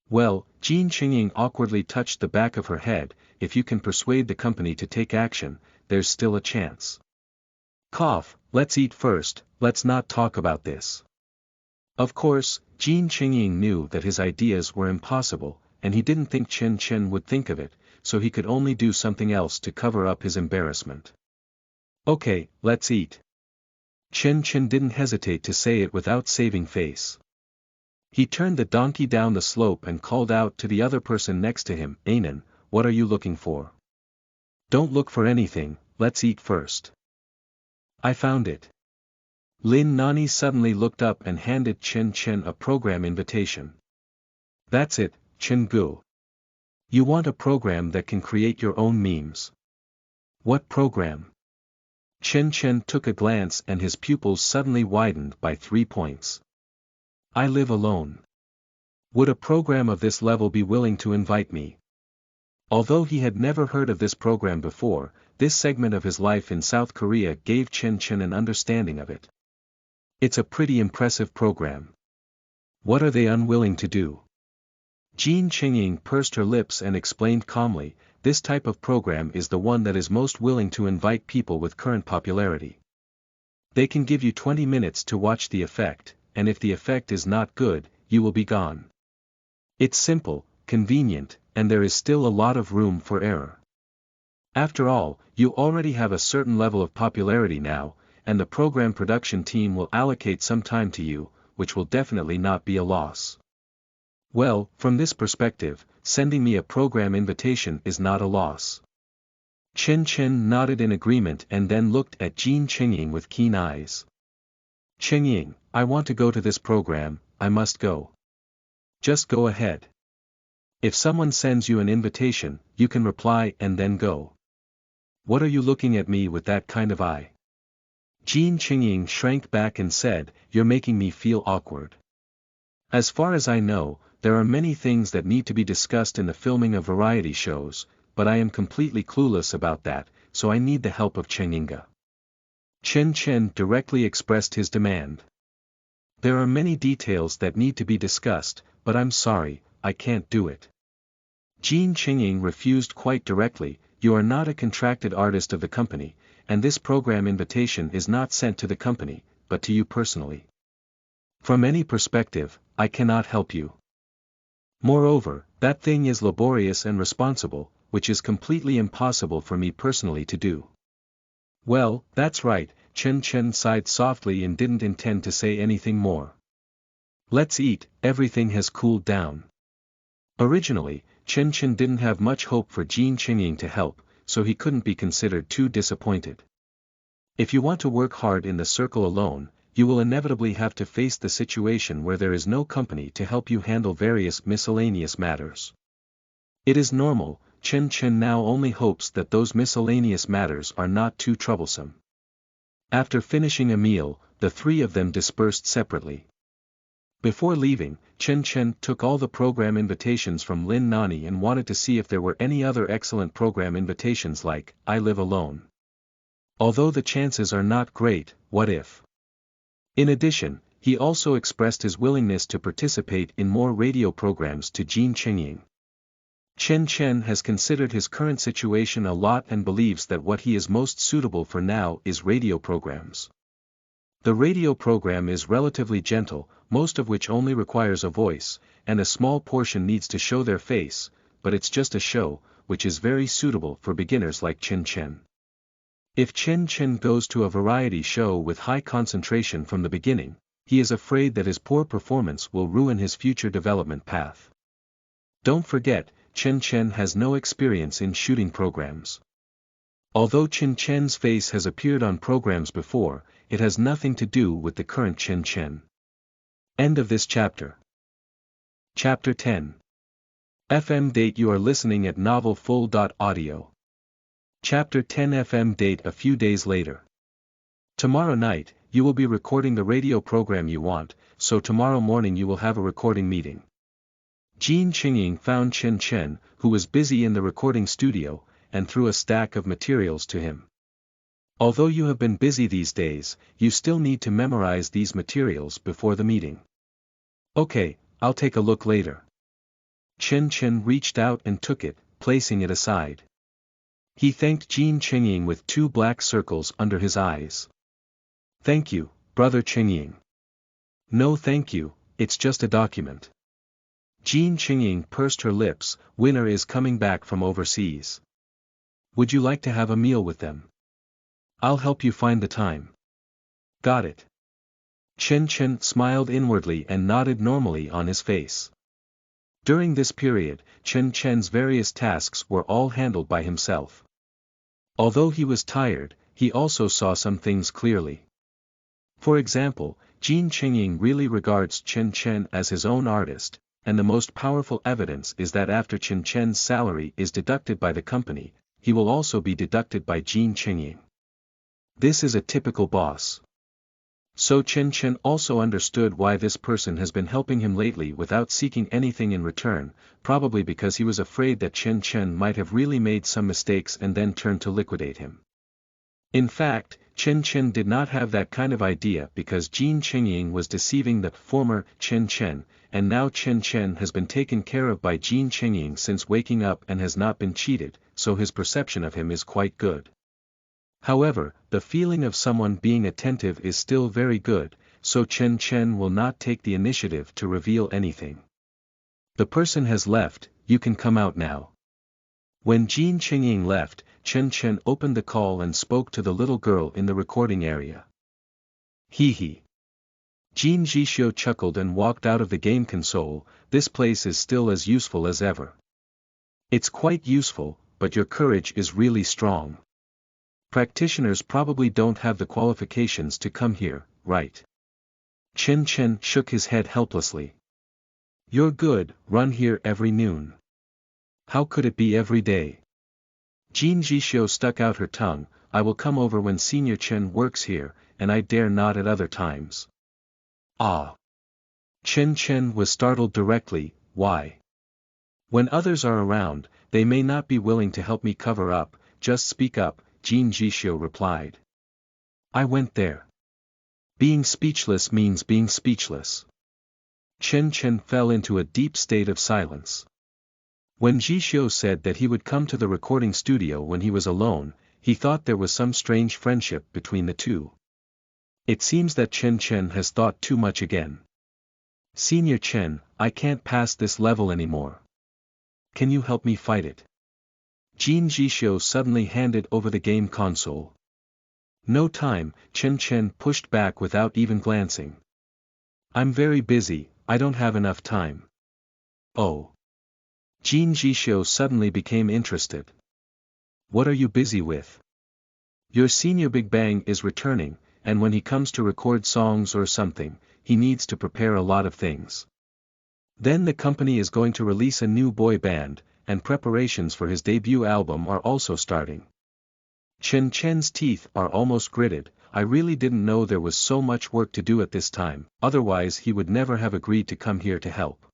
"Well," Jean Chengying awkwardly touched the back of her head, "if you can persuade the company to take action, there's still a chance." Cough, let's eat first, let's not talk about this. Of course, Jean Chengying knew that his ideas were impossible, and he didn't think Chen Chen would think of it, so he could only do something else to cover up his embarrassment. "Okay, let's eat." Chen Chen didn't hesitate to say it without saving face. He turned the donkey down the slope and called out to the other person next to him, "Anan, what are you looking for?" "Don't look for anything, let's eat first." "I found it." Lin Nani suddenly looked up and handed Chen Chen a program invitation. "That's it, Chen Gu. You want a program that can create your own memes." "What program?" Chen Chen took a glance and his pupils suddenly widened by 3 points. "I live alone. Would a program of this level be willing to invite me?" Although he had never heard of this program before, this segment of his life in South Korea gave Chen Chen an understanding of it. It's a pretty impressive program. What are they unwilling to do? Jean Chengying pursed her lips and explained calmly, "This type of program is the one that is most willing to invite people with current popularity. They can give you 20 minutes to watch the effect, and if the effect is not good, you will be gone. It's simple, convenient, and there is still a lot of room for error. After all, you already have a certain level of popularity now, and the program production team will allocate some time to you, which will definitely not be a loss." Well, from this perspective, sending me a program invitation is not a loss. Chen Chen nodded in agreement and then looked at Jean Chengying with keen eyes. "Chengying, I want to go to this program, I must go." "Just go ahead. If someone sends you an invitation, you can reply and then go." "What are you looking at me with that kind of eye?" Jean Chengying shrank back and said, "You're making me feel awkward. As far as I know, there are many things that need to be discussed in the filming of variety shows, but I am completely clueless about that, so I need the help of Chenyinga." Chen Chen directly expressed his demand. "There are many details that need to be discussed, but I'm sorry, I can't do it." Jean Chengying refused quite directly, "You are not a contracted artist of the company, and this program invitation is not sent to the company, but to you personally. From any perspective, I cannot help you. Moreover, that thing is laborious and responsible, which is completely impossible for me personally to do." "Well, that's right," Chen Chen sighed softly and didn't intend to say anything more. "Let's eat, everything has cooled down." Originally, Chen Chen didn't have much hope for Jean Chengying to help, so he couldn't be considered too disappointed. If you want to work hard in the circle alone, you will inevitably have to face the situation where there is no company to help you handle various miscellaneous matters. It is normal, Chen Chen now only hopes that those miscellaneous matters are not too troublesome. After finishing a meal, the three of them dispersed separately. Before leaving, Chen took all the program invitations from Lin Nani and wanted to see if there were any other excellent program invitations like, I Live Alone. Although the chances are not great, what if? In addition, he also expressed his willingness to participate in more radio programs to Jin Qingying. Chen has considered his current situation a lot and believes that what he is most suitable for now is radio programs. The radio program is relatively gentle, most of which only requires a voice, and a small portion needs to show their face, but it's just a show, which is very suitable for beginners like Chen. If Chen goes to a variety show with high concentration from the beginning, he is afraid that his poor performance will ruin his future development path. Don't forget, Chen has no experience in shooting programs. Although Chen's face has appeared on programs before, it has nothing to do with the current Chen. End of this chapter. Chapter 10. FM date. You are listening at novelfull.audio. Chapter 10. FM date. A few days later. Tomorrow night, you will be recording the radio program you want, so tomorrow morning you will have a recording meeting. Jin Qingying found Chen, who was busy in the recording studio, and threw a stack of materials to him. Although you have been busy these days, you still need to memorize these materials before the meeting. Okay, I'll take a look later. Chen reached out and took it, placing it aside. He thanked Jin Qingying with 2 black circles under his eyes. Thank you, brother Qingying. No thank you, it's just a document. Jin Qingying pursed her lips. Winner is coming back from overseas. Would you like to have a meal with them? I'll help you find the time. Got it. Chen smiled inwardly and nodded normally on his face. During this period, Chen's various tasks were all handled by himself. Although he was tired, he also saw some things clearly. For example, Jin Qingying really regards Chen as his own artist, and the most powerful evidence is that after Chen's salary is deducted by the company, he will also be deducted by Jin Qingying. This is a typical boss. So Chen also understood why this person has been helping him lately without seeking anything in return, probably because he was afraid that Chen might have really made some mistakes and then turned to liquidate him. In fact, Chen did not have that kind of idea because Jin Qingying was deceiving the former Chen, and now Chen has been taken care of by Jin Qingying since waking up and has not been cheated, so his perception of him is quite good. However, the feeling of someone being attentive is still very good, so Chen will not take the initiative to reveal anything. The person has left, you can come out now. When Jin Qingying left, Chen opened the call and spoke to the little girl in the recording area. Hee. Jin Jishio chuckled and walked out of the game console. This place is still as useful as ever. It's quite useful, but your courage is really strong. Practitioners probably don't have the qualifications to come here, right? Chen shook his head helplessly. You're good, run here every noon. How could it be every day? Jin Jishio stuck out her tongue. I will come over when Senior Chen works here, and I dare not at other times. Ah. Chen was startled directly. Why? When others are around, they may not be willing to help me cover up. Just speak up, Jin Jishio replied. I went there. Being speechless means being speechless. Chen fell into a deep state of silence. When Jishio said that he would come to the recording studio when he was alone, he thought there was some strange friendship between the two. It seems that Chen has thought too much again. Senior Chen, I can't pass this level anymore. Can you help me fight it? Jin Jishio suddenly handed over the game console. No time, Chen pushed back without even glancing. I'm very busy, I don't have enough time. Oh. Jin Jishio suddenly became interested. What are you busy with? Your senior Big Bang is returning, and when he comes to record songs or something, he needs to prepare a lot of things. Then the company is going to release a new boy band, and preparations for his debut album are also starting. Chen's teeth are almost gritted, I really didn't know there was so much work to do at this time, otherwise he would never have agreed to come here to help.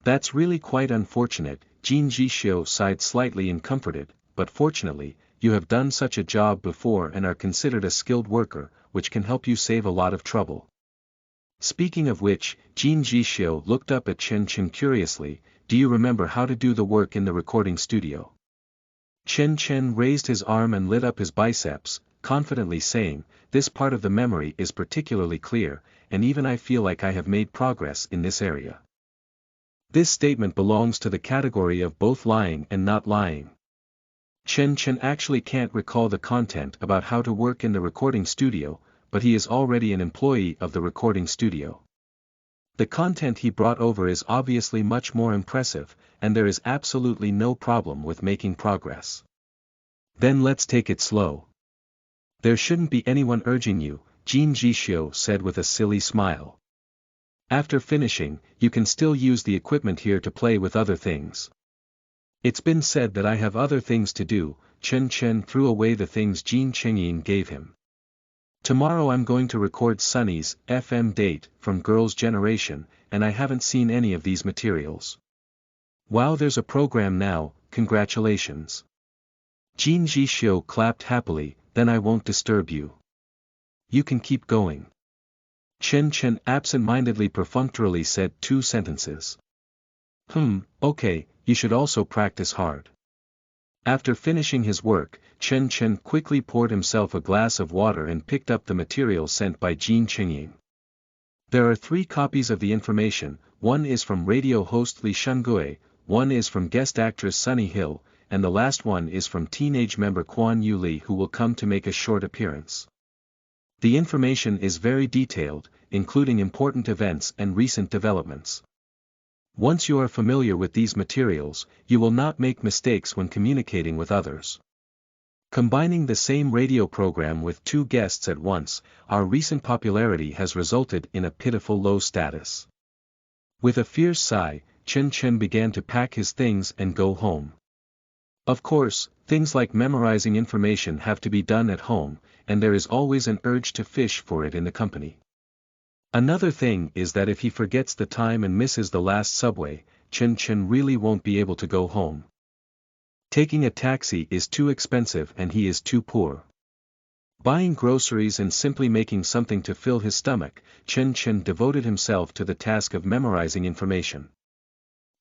That's really quite unfortunate, Jin Jishio sighed slightly and comforted, but fortunately, you have done such a job before and are considered a skilled worker, which can help you save a lot of trouble. Speaking of which, Jin Jishio looked up at Chen Chen curiously, do you remember how to do the work in the recording studio? Chen Chen raised his arm and lit up his biceps, confidently saying, this part of the memory is particularly clear, and even I feel like I have made progress in this area. This statement belongs to the category of both lying and not lying. Chen Chen actually can't recall the content about how to work in the recording studio, but he is already an employee of the recording studio. The content he brought over is obviously much more impressive, and there is absolutely no problem with making progress. Then let's take it slow. There shouldn't be anyone urging you, Jin Jishio said with a silly smile. After finishing, you can still use the equipment here to play with other things. It's been said that I have other things to do. Chen Chen threw away the things Jin Chengyin gave him. Tomorrow I'm going to record Sunny's FM date from Girls' Generation, and I haven't seen any of these materials. Wow, there's a program now, congratulations. Jin Jishio clapped happily, then I won't disturb you. You can keep going. Chen Chen absent-mindedly perfunctorily said 2 sentences. Okay, you should also practice hard. After finishing his work, Chen Chen quickly poured himself a glass of water and picked up the material sent by Jin Chengying. There are 3 copies of the information, one is from radio host Li Shengui, one is from guest actress Sunny Hill, and the last one is from teenage member Quan Yu Li who will come to make a short appearance. The information is very detailed, including important events and recent developments. Once you are familiar with these materials, you will not make mistakes when communicating with others. Combining the same radio program with 2 guests at once, our recent popularity has resulted in a pitiful low status. With a fierce sigh, Chen Chen began to pack his things and go home. Of course, things like memorizing information have to be done at home, and there is always an urge to fish for it in the company. Another thing is that if he forgets the time and misses the last subway, Chen Chen really won't be able to go home. Taking a taxi is too expensive and he is too poor. Buying groceries and simply making something to fill his stomach, Chen Chen devoted himself to the task of memorizing information.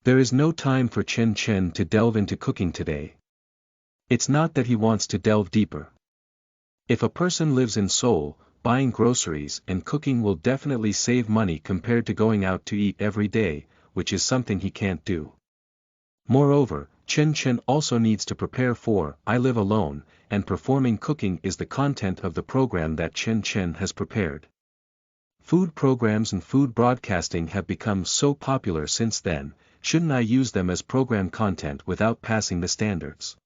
There is no time for Chen Chen to delve into cooking today. It's not that he wants to delve deeper. If a person lives in Seoul, buying groceries and cooking will definitely save money compared to going out to eat every day, which is something he can't do. Moreover, Chen Chen also needs to prepare for I Live Alone, and performing cooking is the content of the program that Chen Chen has prepared. Food programs and food broadcasting have become so popular since then, shouldn't I use them as program content without passing the standards?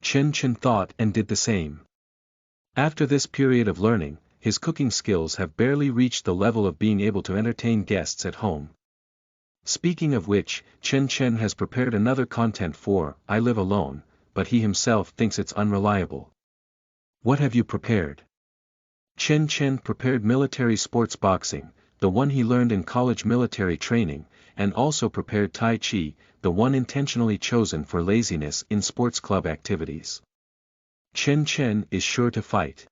Chen Chen thought and did the same. After this period of learning, his cooking skills have barely reached the level of being able to entertain guests at home. Speaking of which, Chen Chen has prepared another content for I Live Alone, but he himself thinks it's unreliable. What have you prepared? Chen Chen prepared military sports boxing, the one he learned in college military training, and also prepared Tai Chi, the one intentionally chosen for laziness in sports club activities. Chen Chen is sure to fight.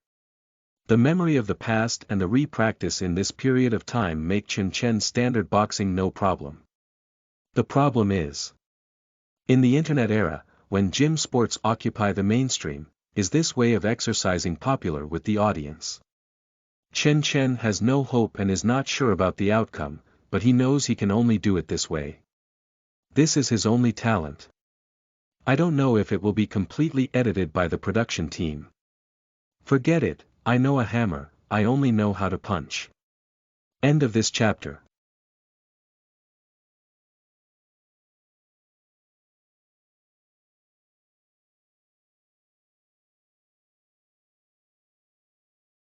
The memory of the past and the re-practice in this period of time make Chen Chen's standard boxing no problem. The problem is, in the internet era, when gym sports occupy the mainstream, is this way of exercising popular with the audience? Chen Chen has no hope and is not sure about the outcome, but he knows he can only do it this way. This is his only talent. I don't know if it will be completely edited by the production team. Forget it, I know a hammer, I only know how to punch. End of this chapter.